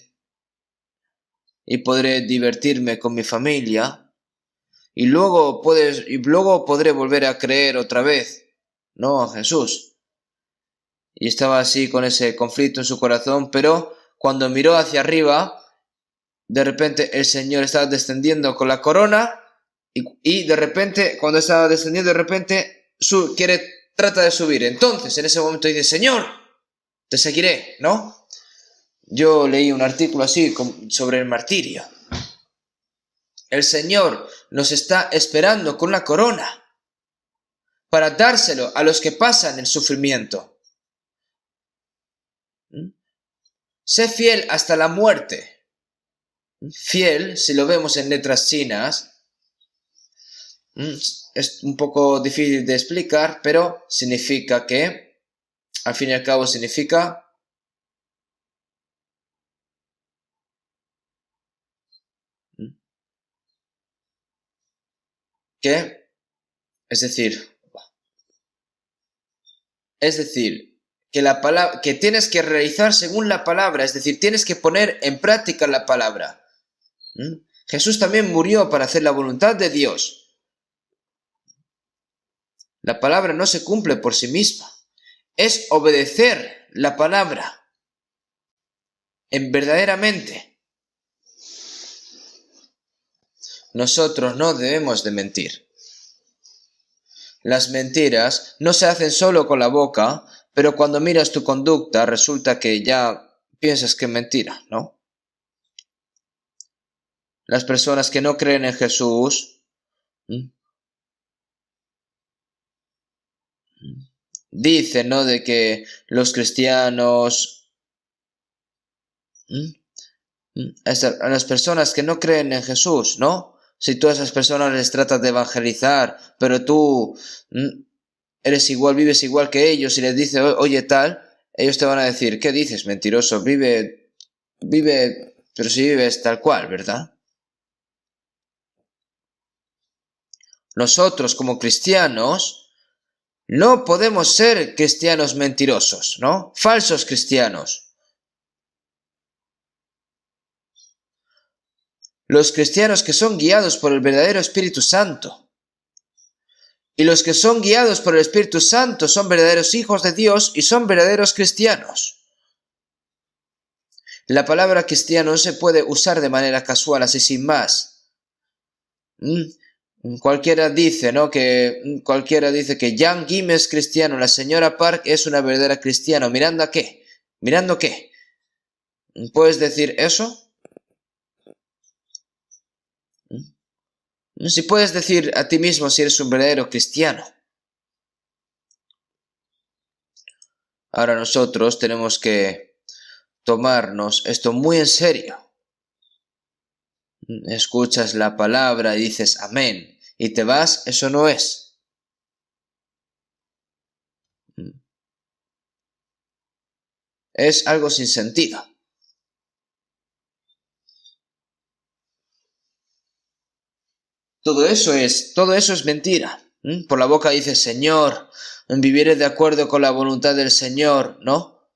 y podré divertirme con mi familia y luego podré volver a creer otra vez, ¿no? A Jesús. Y estaba así con ese conflicto en su corazón, pero cuando miró hacia arriba, de repente el Señor estaba descendiendo con la corona y de repente, cuando estaba descendiendo, de repente trata de subir. Entonces, en ese momento dice, Señor, te seguiré, ¿no? Yo leí un artículo así sobre el martirio. El Señor nos está esperando con la corona para dárselo a los que pasan el sufrimiento. Sé fiel hasta la muerte. Fiel, si lo vemos en letras chinas, es un poco difícil de explicar, pero significa que, al fin y al cabo significa que, es decir, que la palabra, que tienes que realizar según la palabra, es decir, tienes que poner en práctica la palabra. Jesús también murió para hacer la voluntad de Dios. La palabra no se cumple por sí misma. Es obedecer la palabra verdaderamente. Nosotros no debemos de mentir. Las mentiras no se hacen solo con la boca, pero cuando miras tu conducta resulta que ya piensas que es mentira, ¿no? Las personas que no creen en Jesús dicen, ¿no? De que los cristianos, a las personas que no creen en Jesús, ¿no? Si tú a esas personas les tratas de evangelizar, pero tú eres igual, vives igual que ellos y les dices, oye tal, ellos te van a decir, ¿qué dices, mentiroso? Vive, pero si vives tal cual, ¿verdad? Nosotros como cristianos no podemos ser cristianos mentirosos, ¿no? Falsos cristianos. Los cristianos que son guiados por el verdadero Espíritu Santo. Y los que son guiados por el Espíritu Santo son verdaderos hijos de Dios y son verdaderos cristianos. La palabra cristiano no se puede usar de manera casual, así sin más. Cualquiera dice, ¿no? Cualquiera dice que Jan Guim es cristiano, la señora Park es una verdadera cristiana. ¿Mirando qué? ¿Mirando qué? ¿Puedes decir eso? Si puedes decir a ti mismo si eres un verdadero cristiano. Ahora nosotros tenemos que tomarnos esto muy en serio. Escuchas la palabra y dices amén y te vas, eso no es. Es algo sin sentido. Todo eso es mentira. Por la boca dices, Señor, viviré de acuerdo con la voluntad del Señor, ¿no?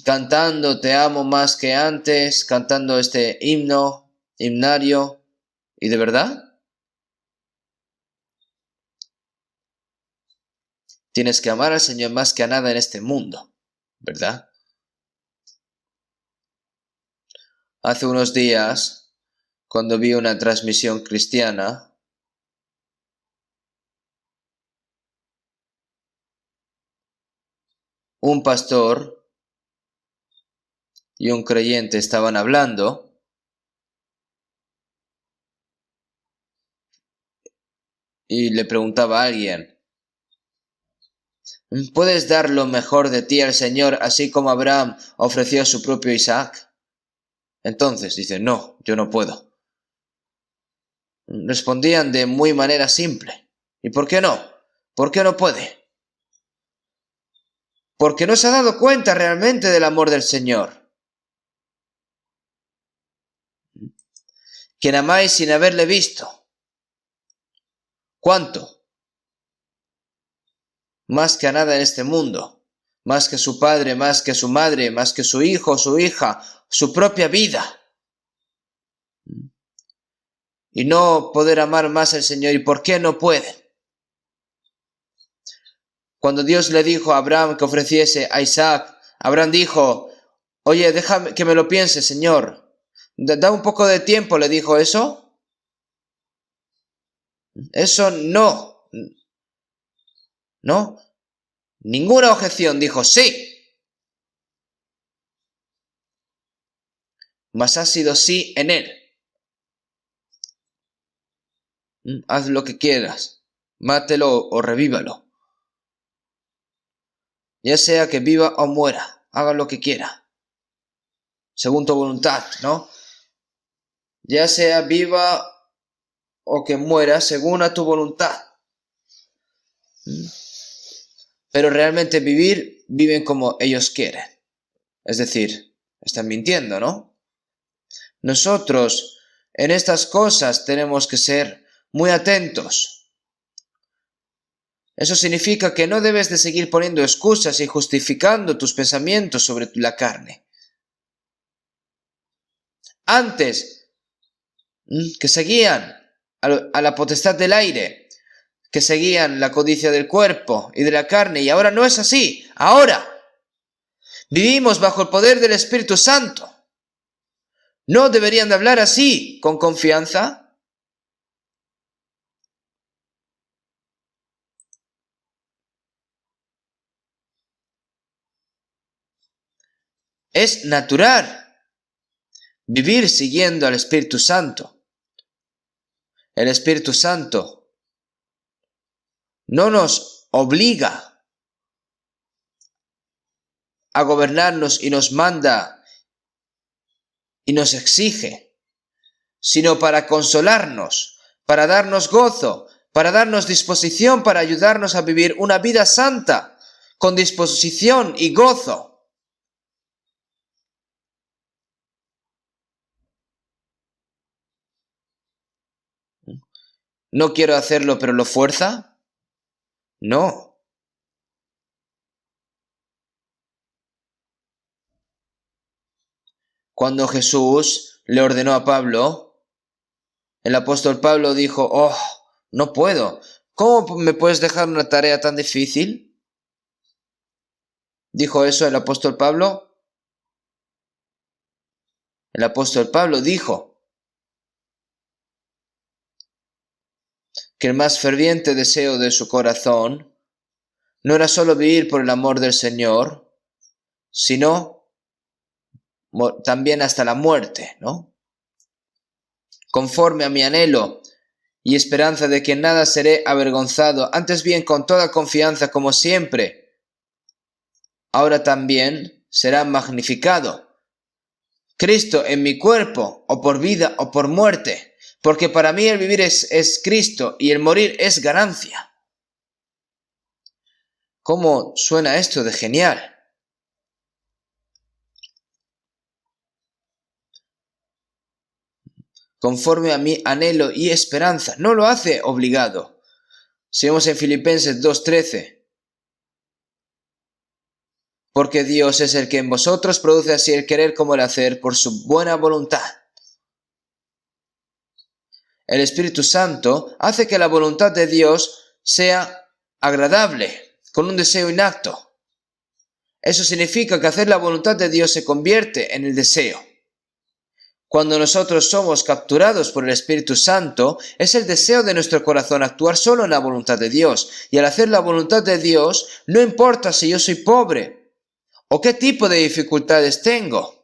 Cantando te amo más que antes, cantando este himnario, ¿y de verdad? Tienes que amar al Señor más que a nada en este mundo, ¿verdad? Hace unos días, cuando vi una transmisión cristiana, un pastor y un creyente estaban hablando y le preguntaba a alguien, ¿puedes dar lo mejor de ti al Señor así como Abraham ofreció a su propio Isaac? Entonces dice, no, yo no puedo. Respondían de muy manera simple. ¿Y por qué no? ¿Por qué no puede? Porque no se ha dado cuenta realmente del amor del Señor. Quien amáis sin haberle visto. ¿Cuánto? Más que a nada en este mundo. Más que su padre, más que su madre, más que su hijo, su hija, su propia vida. Y no poder amar más al Señor. ¿Y por qué no puede? Cuando Dios le dijo a Abraham que ofreciese a Isaac, Abraham dijo, oye, déjame que me lo piense, Señor. Da un poco de tiempo, le dijo eso. Eso no. ¿No? Ninguna objeción, dijo sí. Mas ha sido sí en él. Haz lo que quieras. Mátelo o revívalo. Ya sea que viva o muera, haga lo que quiera. Según tu voluntad, ¿no? Ya sea viva o que muera, según a tu voluntad. Pero realmente viven como ellos quieren. Es decir, están mintiendo, ¿no? Nosotros en estas cosas tenemos que ser muy atentos. Eso significa que no debes de seguir poniendo excusas y justificando tus pensamientos sobre la carne. Antes, que seguían a la potestad del aire, que seguían la codicia del cuerpo y de la carne, y ahora no es así. Ahora vivimos bajo el poder del Espíritu Santo. ¿No deberían de hablar así, con confianza? Es natural vivir siguiendo al Espíritu Santo. El Espíritu Santo no nos obliga a gobernarnos y nos manda y nos exige, sino para consolarnos, para darnos gozo, para darnos disposición, para ayudarnos a vivir una vida santa, con disposición y gozo. ¿No quiero hacerlo, pero lo fuerza? No. Cuando Jesús le ordenó a Pablo, el apóstol Pablo dijo, oh, no puedo. ¿Cómo me puedes dejar una tarea tan difícil? ¿Dijo eso el apóstol Pablo? El apóstol Pablo dijo que el más ferviente deseo de su corazón no era solo vivir por el amor del Señor, sino también hasta la muerte, ¿no? Conforme a mi anhelo y esperanza de que en nada seré avergonzado, antes bien con toda confianza como siempre, ahora también será magnificado Cristo en mi cuerpo, o por vida o por muerte, porque para mí el vivir es Cristo y el morir es ganancia. ¿Cómo suena esto de genial? Conforme a mi anhelo y esperanza, no lo hace obligado. Si vemos en Filipenses 2:13, porque Dios es el que en vosotros produce así el querer como el hacer por su buena voluntad. El Espíritu Santo hace que la voluntad de Dios sea agradable, con un deseo innato. Eso significa que hacer la voluntad de Dios se convierte en el deseo. Cuando nosotros somos capturados por el Espíritu Santo, es el deseo de nuestro corazón actuar solo en la voluntad de Dios. Y al hacer la voluntad de Dios, no importa si yo soy pobre o qué tipo de dificultades tengo.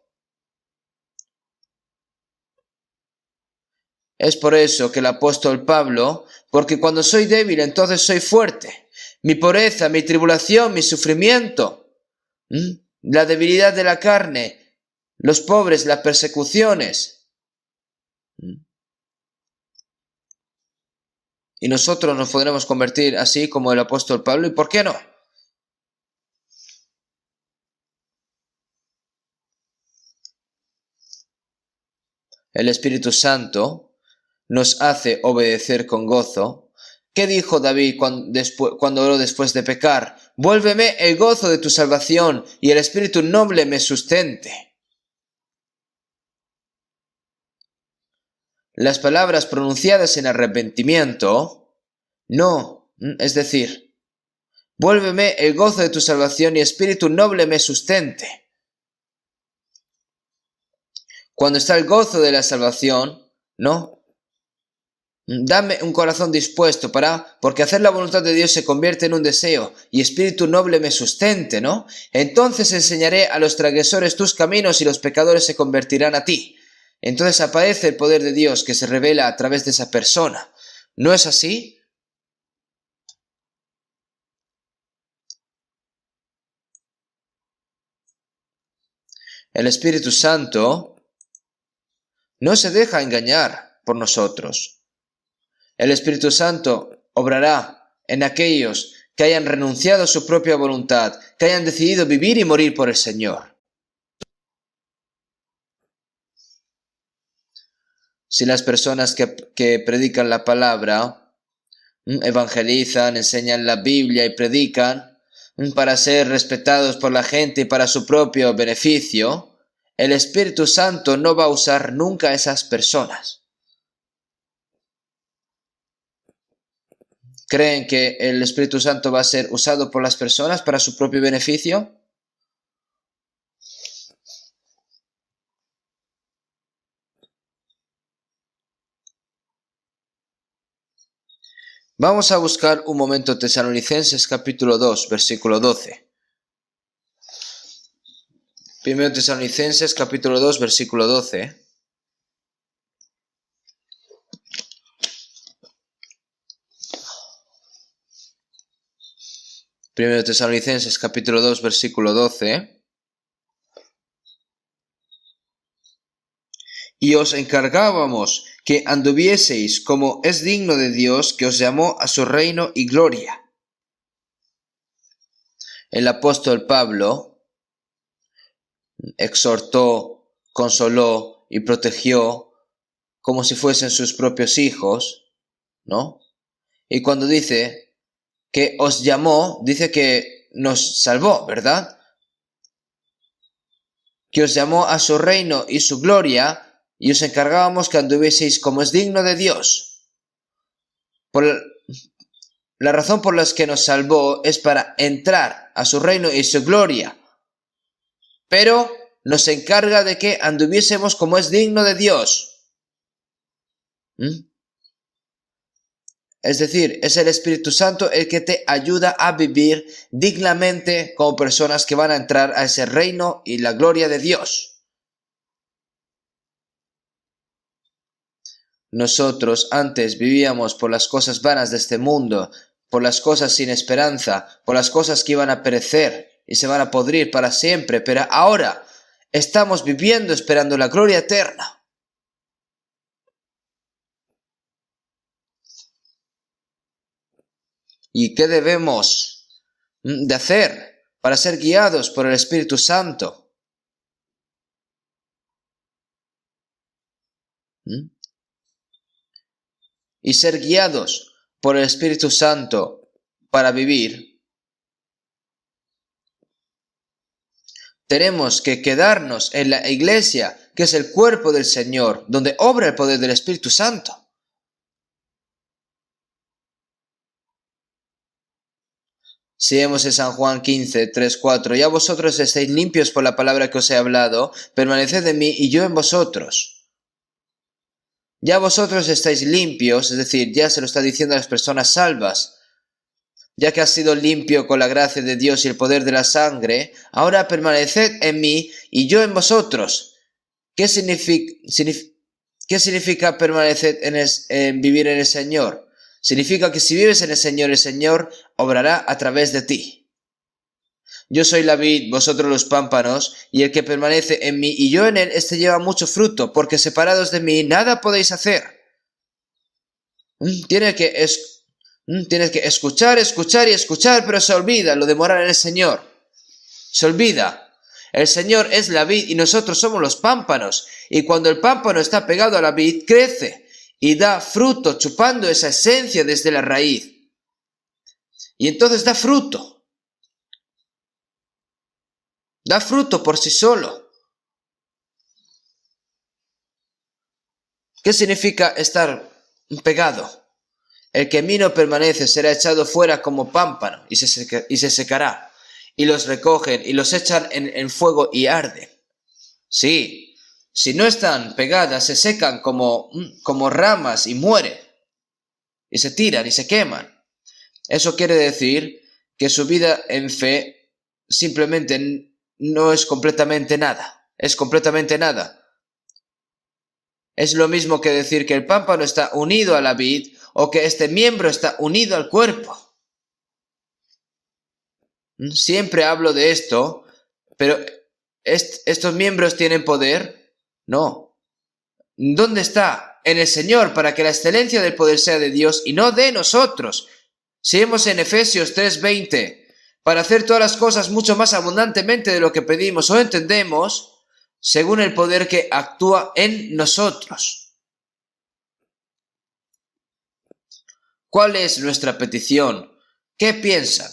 Es por eso que el apóstol Pablo Porque cuando soy débil, entonces soy fuerte. Mi pobreza, mi tribulación, mi sufrimiento, la debilidad de la carne, los pobres, las persecuciones. Y nosotros nos podremos convertir así como el apóstol Pablo. ¿Y por qué no? El Espíritu Santo nos hace obedecer con gozo. ¿Qué dijo David cuando oró después de pecar? Vuélveme el gozo de tu salvación y el espíritu noble me sustente. Las palabras pronunciadas en arrepentimiento, no, es decir, vuélveme el gozo de tu salvación y espíritu noble me sustente. Cuando está el gozo de la salvación, ¿no? Dame un corazón dispuesto porque hacer la voluntad de Dios se convierte en un deseo y espíritu noble me sustente, ¿no? Entonces enseñaré a los transgresores tus caminos y los pecadores se convertirán a ti. Entonces aparece el poder de Dios que se revela a través de esa persona. ¿No es así? El Espíritu Santo no se deja engañar por nosotros. El Espíritu Santo obrará en aquellos que hayan renunciado a su propia voluntad, que hayan decidido vivir y morir por el Señor. Si las personas que predican la palabra, evangelizan, enseñan la Biblia y predican para ser respetados por la gente y para su propio beneficio, el Espíritu Santo no va a usar nunca a esas personas. ¿Creen que el Espíritu Santo va a ser usado por las personas para su propio beneficio? Vamos a buscar un momento Tesalonicenses capítulo 2, versículo 12. Primero Tesalonicenses capítulo 2, versículo 12. Primero Tesalonicenses capítulo 2, versículo 12. Y os encargábamos que anduvieseis como es digno de Dios que os llamó a su reino y gloria. El apóstol Pablo exhortó, consoló y protegió como si fuesen sus propios hijos, ¿no? Y cuando dice que os llamó, dice que nos salvó, ¿verdad? Que os llamó a su reino y su gloria, y os encargábamos que anduvieseis como es digno de Dios. La razón por la que nos salvó es para entrar a su reino y su gloria. Pero nos encarga de que anduviésemos como es digno de Dios. Es decir, es el Espíritu Santo el que te ayuda a vivir dignamente como personas que van a entrar a ese reino y la gloria de Dios. Nosotros antes vivíamos por las cosas vanas de este mundo, por las cosas sin esperanza, por las cosas que iban a perecer y se van a podrir para siempre, pero ahora estamos viviendo esperando la gloria eterna. ¿Y qué debemos de hacer para ser guiados por el Espíritu Santo? Y ser guiados por el Espíritu Santo para vivir, tenemos que quedarnos en la iglesia, que es el cuerpo del Señor, donde obra el poder del Espíritu Santo. Si vemos en San Juan 15, 3, 4, ya vosotros estáis limpios por la palabra que os he hablado, permaneced en mí y yo en vosotros. Ya vosotros estáis limpios, es decir, ya se lo está diciendo a las personas salvas. Ya que has sido limpio con la gracia de Dios y el poder de la sangre, ahora permaneced en mí y yo en vosotros. ¿Qué significa permanecer en vivir en el Señor? Significa que si vives en el Señor obrará a través de ti. Yo soy la vid, vosotros los pámpanos, y el que permanece en mí y yo en él, este lleva mucho fruto, porque separados de mí nada podéis hacer. Tienes que escuchar, escuchar y escuchar, pero se olvida lo de morar en el Señor. Se olvida. El Señor es la vid y nosotros somos los pámpanos. Y cuando el pámpano está pegado a la vid, crece y da fruto, chupando esa esencia desde la raíz. Y entonces da fruto. Da fruto por sí solo. ¿Qué significa estar pegado? El que en mí no permanece será echado fuera como pámpano y se secará. Y los recogen y los echan en fuego y arden. Sí, si no están pegadas, se secan como ramas y mueren. Y se tiran y se queman. Eso quiere decir que su vida en fe simplemente no es completamente nada. Es completamente nada. Es lo mismo que decir que el pámpano está unido a la vid o que este miembro está unido al cuerpo. Siempre hablo de esto, pero ¿estos miembros tienen poder? No. ¿Dónde está? En el Señor, para que la excelencia del poder sea de Dios y no de nosotros. Seguimos en Efesios 3:20, para hacer todas las cosas mucho más abundantemente de lo que pedimos o entendemos, según el poder que actúa en nosotros. ¿Cuál es nuestra petición? ¿Qué piensan?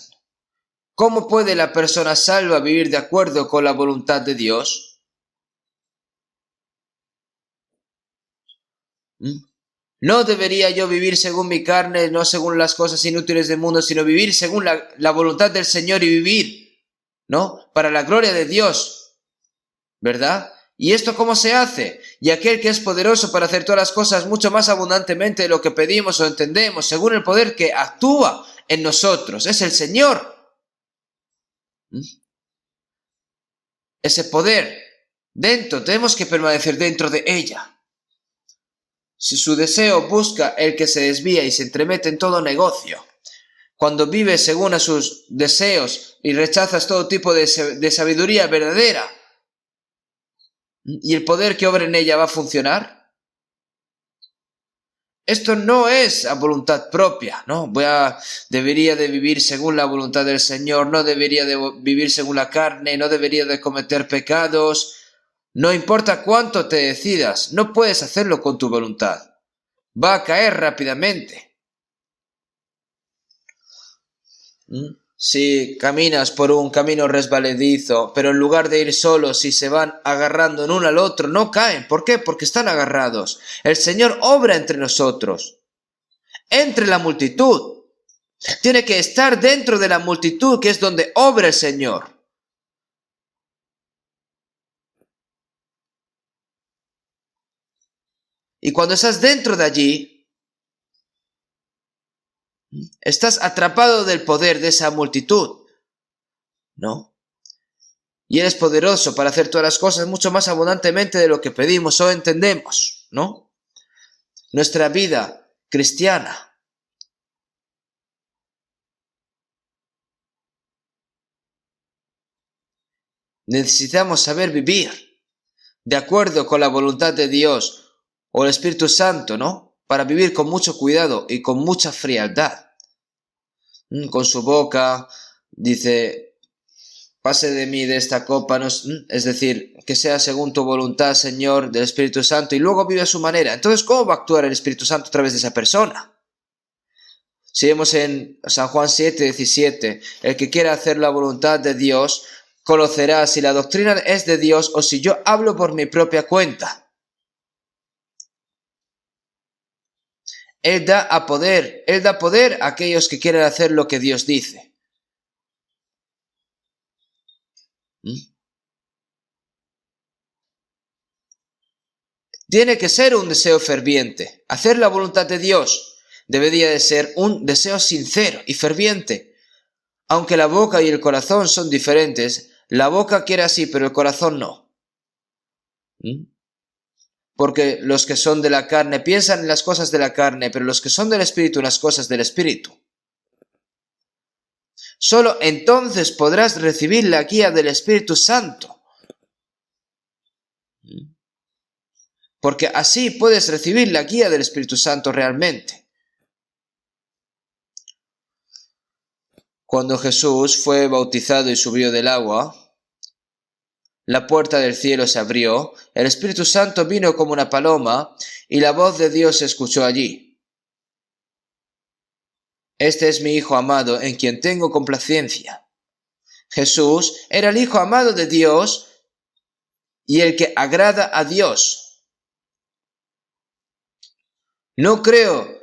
¿Cómo puede la persona salva vivir de acuerdo con la voluntad de Dios? No debería yo vivir según mi carne, no según las cosas inútiles del mundo, sino vivir según la voluntad del Señor y vivir, ¿no? Para la gloria de Dios, ¿verdad? ¿Y esto cómo se hace? Y aquel que es poderoso para hacer todas las cosas mucho más abundantemente de lo que pedimos o entendemos, según el poder que actúa en nosotros, es el Señor. Ese poder dentro, tenemos que permanecer dentro de ella. Si su deseo busca el que se desvía y se entremete en todo negocio, cuando vives según a sus deseos y rechazas todo tipo de sabiduría verdadera, ¿y el poder que obra en ella va a funcionar? Esto no es a voluntad propia, ¿no? Debería de vivir según la voluntad del Señor, no debería de vivir según la carne, no debería de cometer pecados. No importa cuánto te decidas, no puedes hacerlo con tu voluntad. Va a caer rápidamente. Si caminas por un camino resbaladizo, pero en lugar de ir solos, si se van agarrando en uno al otro, no caen. ¿Por qué? Porque están agarrados. El Señor obra entre nosotros, entre la multitud. Tiene que estar dentro de la multitud, que es donde obra el Señor. Y cuando estás dentro de allí, estás atrapado del poder de esa multitud, ¿no? Y eres poderoso para hacer todas las cosas mucho más abundantemente de lo que pedimos o entendemos, ¿no? Nuestra vida cristiana necesitamos saber vivir de acuerdo con la voluntad de Dios o el Espíritu Santo, ¿no? Para vivir con mucho cuidado y con mucha frialdad. Con su boca dice: pase de mí de esta copa, ¿no? Es decir, que sea según tu voluntad, Señor, del Espíritu Santo, y luego vive a su manera. Entonces, ¿cómo va a actuar el Espíritu Santo a través de esa persona? Si vemos en San Juan 7:17, el que quiera hacer la voluntad de Dios conocerá si la doctrina es de Dios o si yo hablo por mi propia cuenta. Él da poder a aquellos que quieren hacer lo que Dios dice. Tiene que ser un deseo ferviente. Hacer la voluntad de Dios debería de ser un deseo sincero y ferviente. Aunque la boca y el corazón son diferentes, la boca quiere así, pero el corazón no. porque los que son de la carne piensan en las cosas de la carne, pero los que son del Espíritu en las cosas del Espíritu. Solo entonces podrás recibir la guía del Espíritu Santo. Porque así puedes recibir la guía del Espíritu Santo realmente. Cuando Jesús fue bautizado y subió del agua, la puerta del cielo se abrió, el Espíritu Santo vino como una paloma y la voz de Dios se escuchó allí. Este es mi Hijo amado en quien tengo complacencia. Jesús era el Hijo amado de Dios y el que agrada a Dios. No creo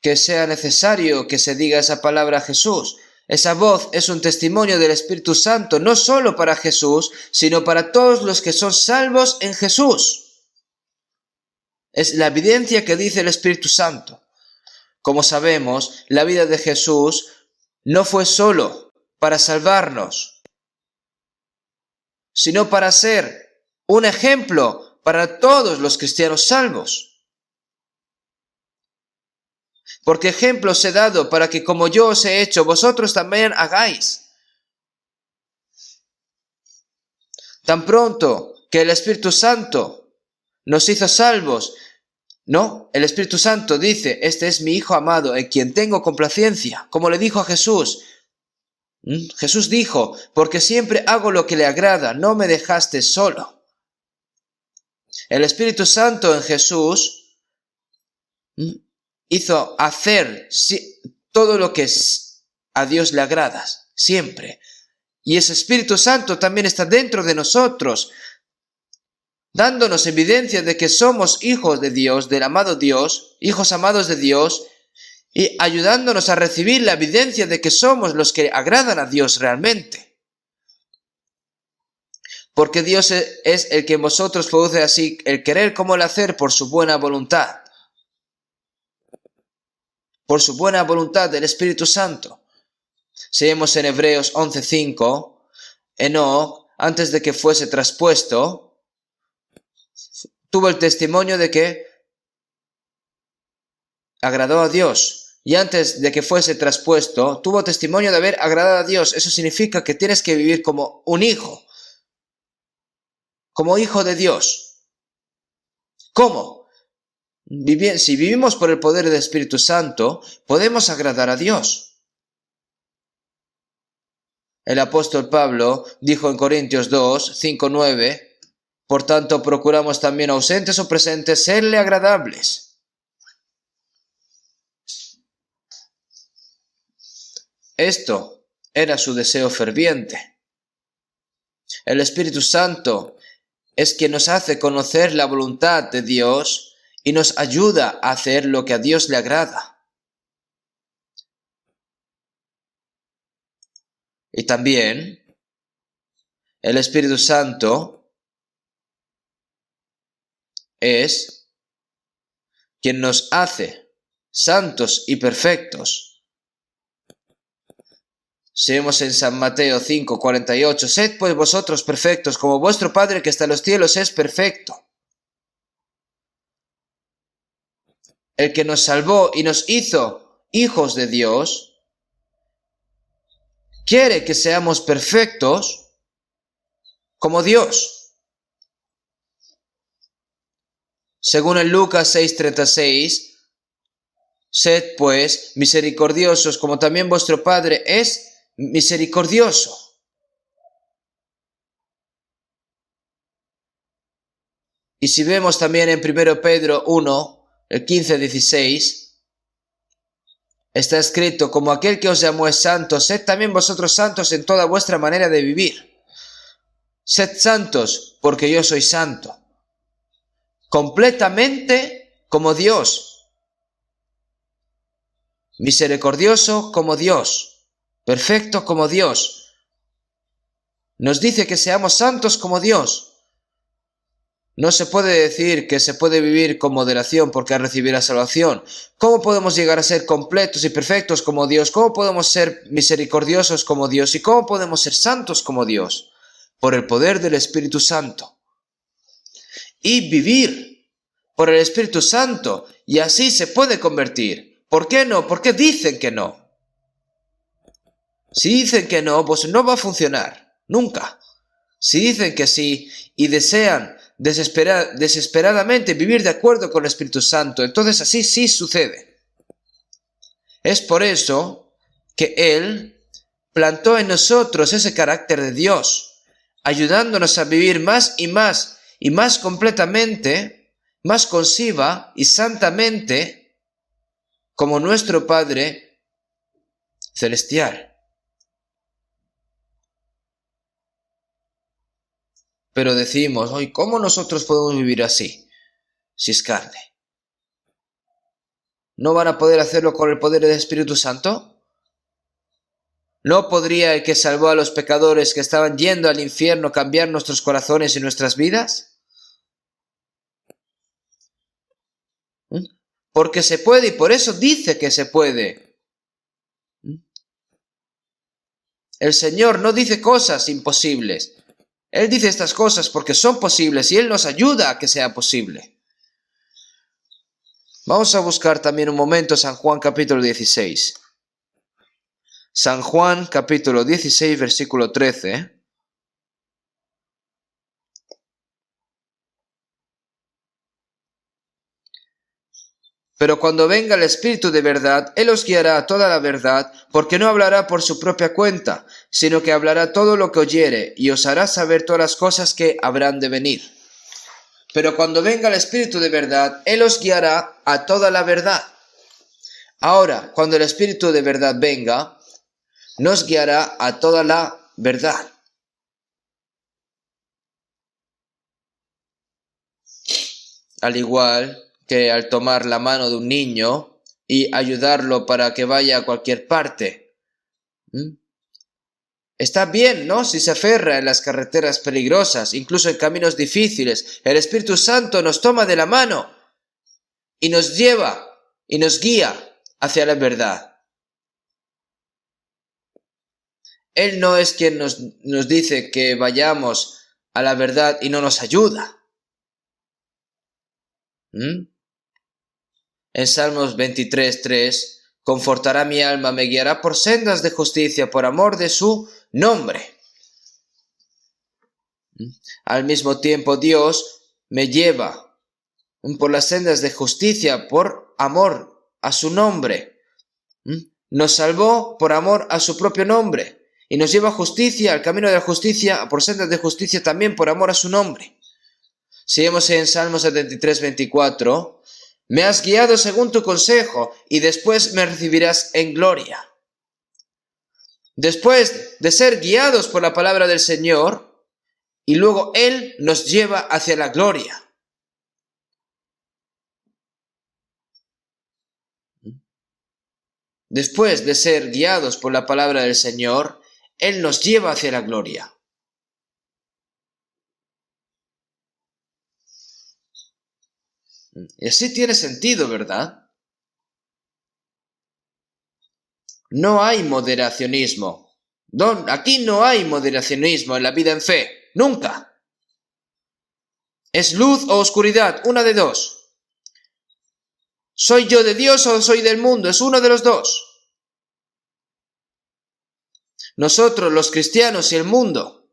que sea necesario que se diga esa palabra a Jesús. Esa voz es un testimonio del Espíritu Santo, no solo para Jesús, sino para todos los que son salvos en Jesús. Es la evidencia que dice el Espíritu Santo. Como sabemos, la vida de Jesús no fue solo para salvarnos, sino para ser un ejemplo para todos los cristianos salvos. Porque ejemplo os he dado para que como yo os he hecho, vosotros también hagáis. Tan pronto que el Espíritu Santo nos hizo salvos, no, el Espíritu Santo dice, este es mi Hijo amado en quien tengo complacencia, como le dijo a Jesús. Jesús dijo, porque siempre hago lo que le agrada, no me dejaste solo. El Espíritu Santo en Jesús hizo hacer todo lo que a Dios le agrada, siempre. Y ese Espíritu Santo también está dentro de nosotros, dándonos evidencia de que somos hijos de Dios, del amado Dios, hijos amados de Dios, y ayudándonos a recibir la evidencia de que somos los que agradan a Dios realmente. Porque Dios es el que en vosotros produce así el querer como el hacer por su buena voluntad. Por su buena voluntad del Espíritu Santo. Si vemos en Hebreos 11:5, Enoc, antes de que fuese traspuesto, tuvo el testimonio de que agradó a Dios. Y antes de que fuese traspuesto, tuvo testimonio de haber agradado a Dios. Eso significa que tienes que vivir como un hijo. Como hijo de Dios. ¿Cómo? Si vivimos por el poder del Espíritu Santo, podemos agradar a Dios. El apóstol Pablo dijo en Corintios 2:5-9, por tanto procuramos también ausentes o presentes serle agradables. Esto era su deseo ferviente. El Espíritu Santo es quien nos hace conocer la voluntad de Dios y nos ayuda a hacer lo que a Dios le agrada. Y también el Espíritu Santo es quien nos hace santos y perfectos. Si vemos en San Mateo 5:48, sed pues vosotros perfectos, como vuestro Padre que está en los cielos es perfecto. El que nos salvó y nos hizo hijos de Dios, quiere que seamos perfectos como Dios. Según en Lucas 6:36, sed pues misericordiosos como también vuestro Padre es misericordioso. Y si vemos también en 1 Pedro 1, el 15-16, está escrito, como aquel que os llamó es santo, sed también vosotros santos en toda vuestra manera de vivir. Sed santos, porque yo soy santo. Completamente como Dios. Misericordioso como Dios. Perfecto como Dios. Nos dice que seamos santos como Dios. No se puede decir que se puede vivir con moderación porque al recibir la salvación. ¿Cómo podemos llegar a ser completos y perfectos como Dios? ¿Cómo podemos ser misericordiosos como Dios? ¿Y cómo podemos ser santos como Dios? por el poder del Espíritu Santo. Y vivir por el Espíritu Santo, y así se puede convertir. ¿Por qué no? ¿Por qué dicen que no? Si dicen que no, pues no va a funcionar, nunca. Si dicen que sí y desean desesperadamente vivir de acuerdo con el Espíritu Santo, entonces así sí sucede. Es por eso que Él plantó en nosotros ese carácter de Dios, ayudándonos a vivir más y más completamente, más conciva y santamente como nuestro Padre Celestial. Pero decimos, hoy, ¿cómo nosotros podemos vivir así? Si es carne. ¿No van a poder hacerlo con el poder del Espíritu Santo? ¿No podría el que salvó a los pecadores que estaban yendo al infierno cambiar nuestros corazones y nuestras vidas? Porque se puede y por eso dice que se puede. El Señor no dice cosas imposibles. Él dice estas cosas porque son posibles y Él nos ayuda a que sea posible. Vamos a buscar también un momento San Juan capítulo 16. San Juan capítulo 16 versículo 13. Pero cuando venga el Espíritu de verdad, Él os guiará a toda la verdad, porque no hablará por su propia cuenta, sino que hablará todo lo que oyere, y os hará saber todas las cosas que habrán de venir. Pero cuando venga el Espíritu de verdad, Él os guiará a toda la verdad. Ahora, cuando el Espíritu de verdad venga, nos guiará a toda la verdad. Al igual que al tomar la mano de un niño y ayudarlo para que vaya a cualquier parte. Está bien, ¿no? Si se aferra en las carreteras peligrosas, incluso en caminos difíciles. El Espíritu Santo nos toma de la mano y nos lleva y nos guía hacia la verdad. Él no es quien nos dice que vayamos a la verdad y no nos ayuda. En Salmos 23:3, confortará mi alma, me guiará por sendas de justicia, por amor de su nombre. Al mismo tiempo, Dios me lleva por las sendas de justicia, por amor a su nombre. Nos salvó por amor a su propio nombre y nos lleva a justicia, al camino de la justicia, por sendas de justicia también por amor a su nombre. Seguimos en Salmos 73:24. Me has guiado según tu consejo, y después me recibirás en gloria. Después de ser guiados por la palabra del Señor, y luego Él nos lleva hacia la gloria. Después de ser guiados por la palabra del Señor, Él nos lleva hacia la gloria. Y así tiene sentido, ¿verdad? No hay moderacionismo. Aquí no hay moderacionismo en la vida en fe. Nunca. Es luz o oscuridad, una de dos. ¿Soy yo de Dios o soy del mundo? Es uno de los dos. Nosotros, los cristianos y el mundo.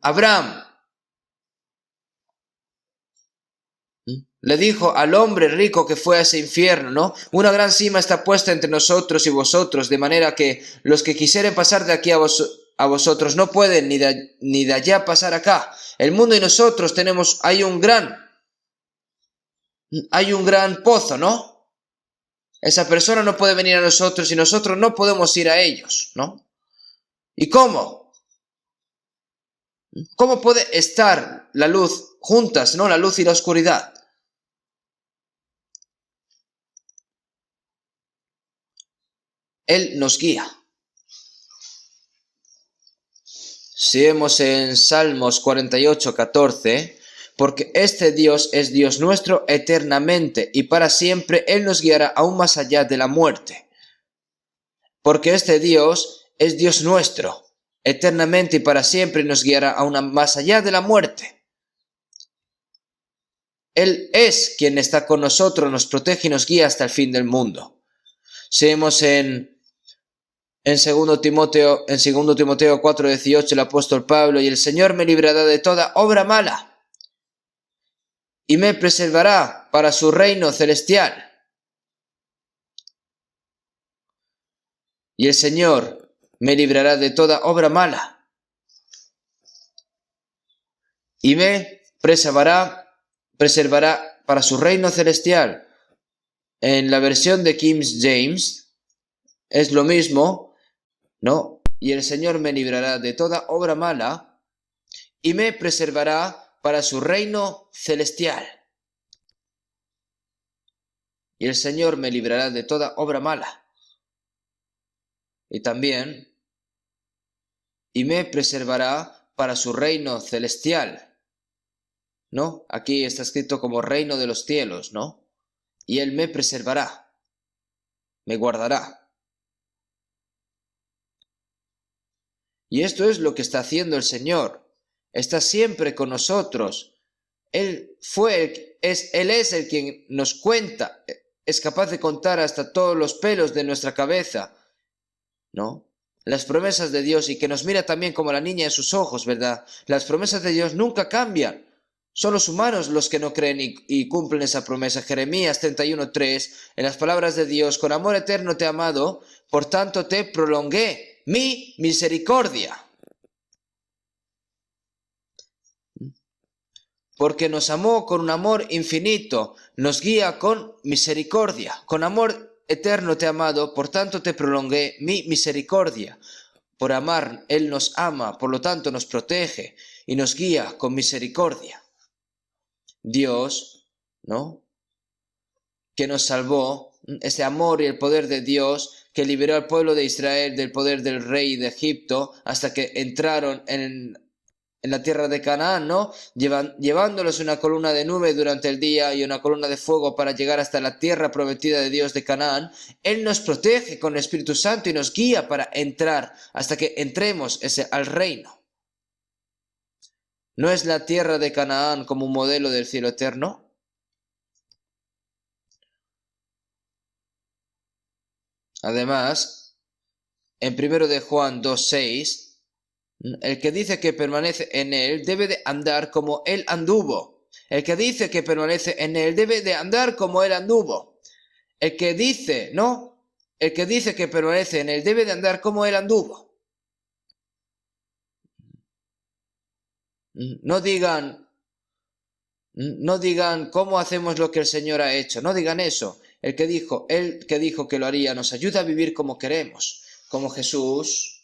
Abraham le dijo al hombre rico que fue a ese infierno, ¿no? Una gran cima está puesta entre nosotros y vosotros, de manera que los que quisieren pasar de aquí a vosotros no pueden ni de allá pasar acá. El mundo y nosotros hay un gran pozo, ¿no? Esa persona no puede venir a nosotros y nosotros no podemos ir a ellos, ¿no? ¿Y cómo? ¿Cómo puede estar la luz juntas, ¿no? La luz y la oscuridad. Él nos guía. Seguimos en Salmos 48:14, porque este Dios es Dios nuestro eternamente y para siempre Él nos guiará aún más allá de la muerte. Porque este Dios es Dios nuestro. eternamente y para siempre y nos guiará aún más allá de la muerte. Él es quien está con nosotros, nos protege y nos guía hasta el fin del mundo. Seguimos en 2 Timoteo 4:18, el apóstol Pablo: y el Señor me librará de toda obra mala y me preservará para su reino celestial. Y el Señor me librará de toda obra mala y me preservará para su reino celestial. En la versión de King James es lo mismo, ¿no? Y el Señor me librará de toda obra mala y me preservará para su reino celestial. Y el Señor me librará de toda obra mala. Y también, y me preservará para su reino celestial, ¿no? Aquí está escrito como reino de los cielos, ¿no? Y Él me preservará, me guardará. Y esto es lo que está haciendo el Señor. Está siempre con nosotros. Él es el quien nos cuenta, es capaz de contar hasta todos los pelos de nuestra cabeza, ¿no? Las promesas de Dios, y que nos mira también como la niña en sus ojos, ¿verdad? Las promesas de Dios nunca cambian. Son los humanos los que no creen y cumplen esa promesa. Jeremías 31:3, en las palabras de Dios: con amor eterno te he amado, por tanto te prolongué mi misericordia. Porque nos amó con un amor infinito, nos guía con misericordia. Con amor eterno te he amado, por tanto te prolongué mi misericordia. Por amar, Él nos ama, por lo tanto nos protege y nos guía con misericordia. Dios, ¿no?, que nos salvó, ese amor y el poder de Dios que liberó al pueblo de Israel del poder del rey de Egipto hasta que entraron en la tierra de Canaán, ¿no? Llevándolos una columna de nube durante el día y una columna de fuego para llegar hasta la tierra prometida de Dios de Canaán. Él nos protege con el Espíritu Santo y nos guía para entrar hasta que entremos al reino. ¿No es la tierra de Canaán como un modelo del cielo eterno? Además, en 1 de Juan 2:6, el que dice que permanece en Él debe de andar como Él anduvo. El que dice que permanece en Él debe de andar como Él anduvo. El que dice, ¿no?, el que dice que permanece en Él debe de andar como Él anduvo. No digan cómo hacemos lo que el Señor ha hecho. No digan eso. Él que dijo que lo haría nos ayuda a vivir como queremos, como Jesús.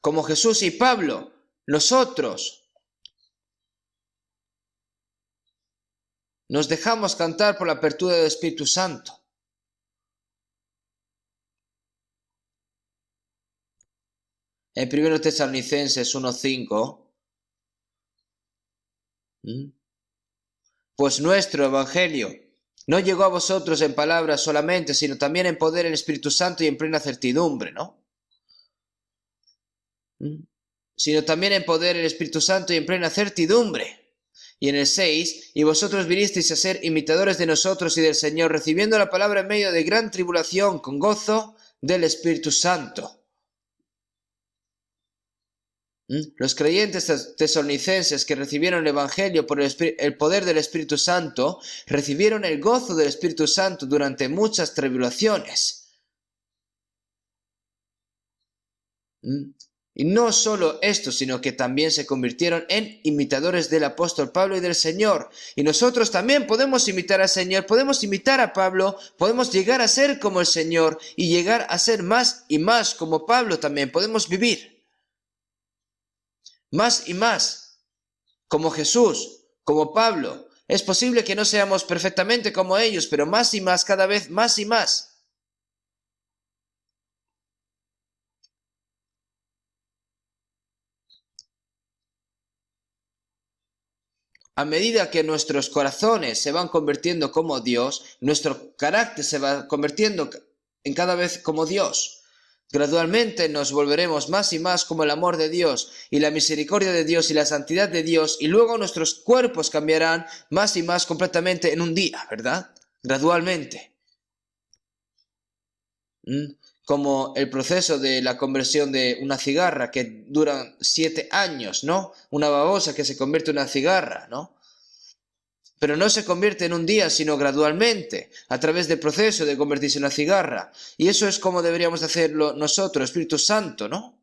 Como Jesús y Pablo, nosotros nos dejamos cantar por la apertura del Espíritu Santo. En 1 Tesalonicenses 1:5, pues nuestro evangelio no llegó a vosotros en palabras solamente, sino también en poder, en Espíritu Santo y en plena certidumbre, ¿no? Sino también en poder, en Espíritu Santo y en plena certidumbre. Y en el 6, y vosotros vinisteis a ser imitadores de nosotros y del Señor, recibiendo la palabra en medio de gran tribulación, con gozo del Espíritu Santo. Los creyentes tesalonicenses que recibieron el Evangelio por el poder del Espíritu Santo, recibieron el gozo del Espíritu Santo durante muchas tribulaciones. Y no solo esto, sino que también se convirtieron en imitadores del apóstol Pablo y del Señor. Y nosotros también podemos imitar al Señor, podemos imitar a Pablo, podemos llegar a ser como el Señor y llegar a ser más y más como Pablo también. Podemos vivir más y más como Jesús, como Pablo. Es posible que no seamos perfectamente como ellos, pero más y más, cada vez más y más. A medida que nuestros corazones se van convirtiendo como Dios, nuestro carácter se va convirtiendo en cada vez como Dios. Gradualmente nos volveremos más y más como el amor de Dios y la misericordia de Dios y la santidad de Dios, y luego nuestros cuerpos cambiarán más y más completamente en un día, ¿verdad? Gradualmente. Como el proceso de la conversión de una cigarra que dura 7 años, ¿no? Una babosa que se convierte en una cigarra, ¿no? Pero no se convierte en un día, sino gradualmente, a través del proceso de convertirse en una cigarra. Y eso es como deberíamos hacerlo nosotros, Espíritu Santo, ¿no?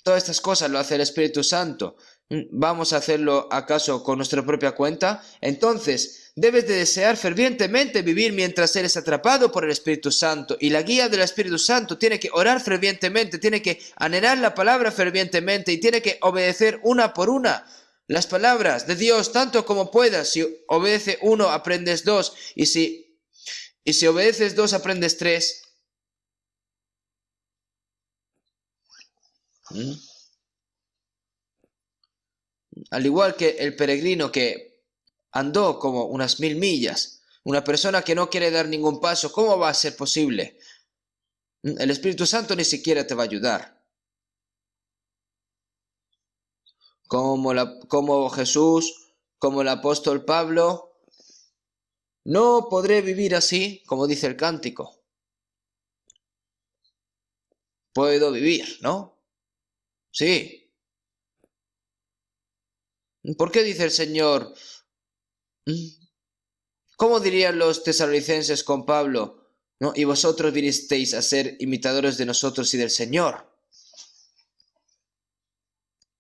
Todas estas cosas lo hace el Espíritu Santo. ¿Vamos a hacerlo acaso con nuestra propia cuenta? Entonces, debes de desear fervientemente vivir mientras eres atrapado por el Espíritu Santo. Y la guía del Espíritu Santo tiene que orar fervientemente, tiene que anhelar la palabra fervientemente y tiene que obedecer una por una las palabras de Dios tanto como puedas. Si obedece uno, aprendes dos. Y si obedeces dos, aprendes tres. Al igual que el peregrino que andó como unas 1000 millas, una persona que no quiere dar ningún paso, ¿cómo va a ser posible? El Espíritu Santo ni siquiera te va a ayudar. Como Jesús, como el apóstol Pablo, no podré vivir así, como dice el cántico. Puedo vivir, ¿no? Sí. ¿Por qué dice el Señor? ¿Cómo dirían los tesalonicenses con Pablo? ¿No? Y vosotros vinisteis a ser imitadores de nosotros y del Señor.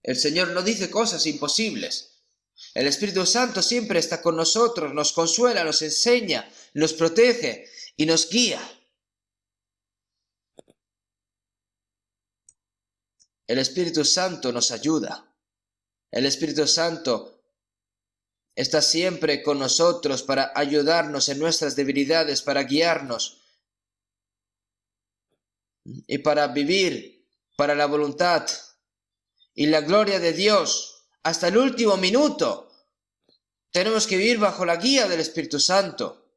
El Señor no dice cosas imposibles. El Espíritu Santo siempre está con nosotros, nos consuela, nos enseña, nos protege y nos guía. El Espíritu Santo nos ayuda. El Espíritu Santo está siempre con nosotros para ayudarnos en nuestras debilidades, para guiarnos y para vivir para la voluntad y la gloria de Dios hasta el último minuto. Tenemos que vivir bajo la guía del Espíritu Santo.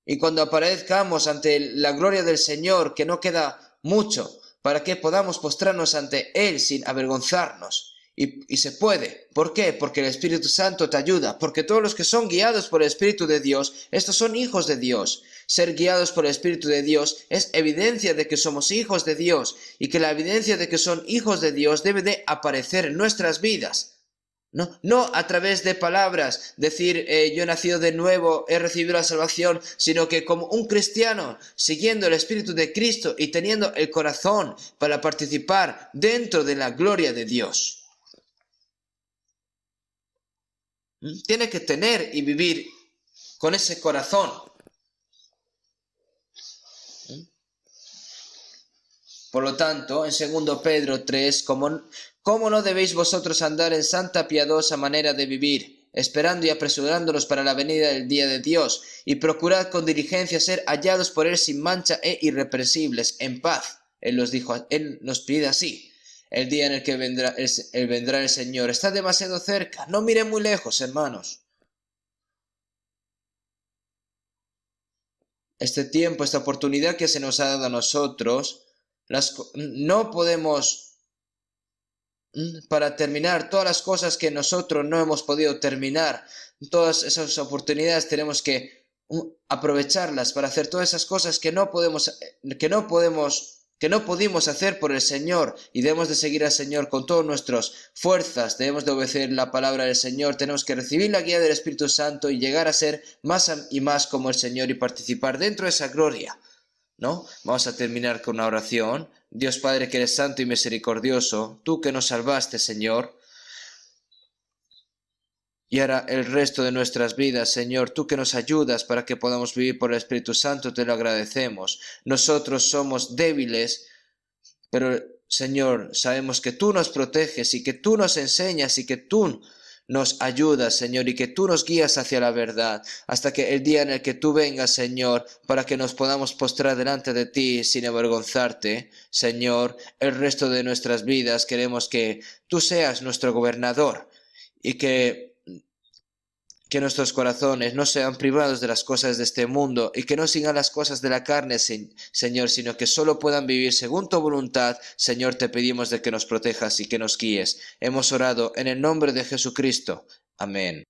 Y cuando aparezcamos ante la gloria del Señor, que no queda mucho para que podamos postrarnos ante Él sin avergonzarnos. Y se puede. ¿Por qué? Porque el Espíritu Santo te ayuda. Porque todos los que son guiados por el Espíritu de Dios, estos son hijos de Dios. Ser guiados por el Espíritu de Dios es evidencia de que somos hijos de Dios. Y que la evidencia de que son hijos de Dios debe de aparecer en nuestras vidas. No a través de palabras, decir yo he nacido de nuevo, he recibido la salvación, sino que como un cristiano, siguiendo el Espíritu de Cristo y teniendo el corazón para participar dentro de la gloria de Dios. Tiene que tener y vivir con ese corazón. Por lo tanto, en 2 Pedro 3, ¿cómo no debéis vosotros andar en santa piadosa manera de vivir, esperando y apresurándonos para la venida del día de Dios, y procurad con diligencia ser hallados por Él sin mancha e irreprensibles, en paz? Él nos pide así. El día en el que vendrá el Señor está demasiado cerca. No miren muy lejos, hermanos. Este tiempo, esta oportunidad que se nos ha dado a nosotros, no podemos, para terminar todas las cosas que nosotros no hemos podido terminar, todas esas oportunidades tenemos que aprovecharlas para hacer todas esas cosas que no pudimos hacer por el Señor, y debemos de seguir al Señor con todas nuestras fuerzas. Debemos de obedecer la palabra del Señor, tenemos que recibir la guía del Espíritu Santo y llegar a ser más y más como el Señor y participar dentro de esa gloria, ¿no? Vamos a terminar con una oración. Dios Padre, que eres santo y misericordioso, tú que nos salvaste, Señor, y ahora el resto de nuestras vidas, Señor, tú que nos ayudas para que podamos vivir por el Espíritu Santo, te lo agradecemos. Nosotros somos débiles, pero Señor, sabemos que tú nos proteges y que tú nos enseñas y que tú nos ayudas, Señor, y que tú nos guías hacia la verdad, hasta que el día en el que tú vengas, Señor, para que nos podamos postrar delante de ti sin avergonzarte. Señor, el resto de nuestras vidas queremos que tú seas nuestro gobernador y que que nuestros corazones no sean privados de las cosas de este mundo y que no sigan las cosas de la carne, Señor, sino que solo puedan vivir según tu voluntad. Señor, te pedimos de que nos protejas y que nos guíes. Hemos orado en el nombre de Jesucristo. Amén.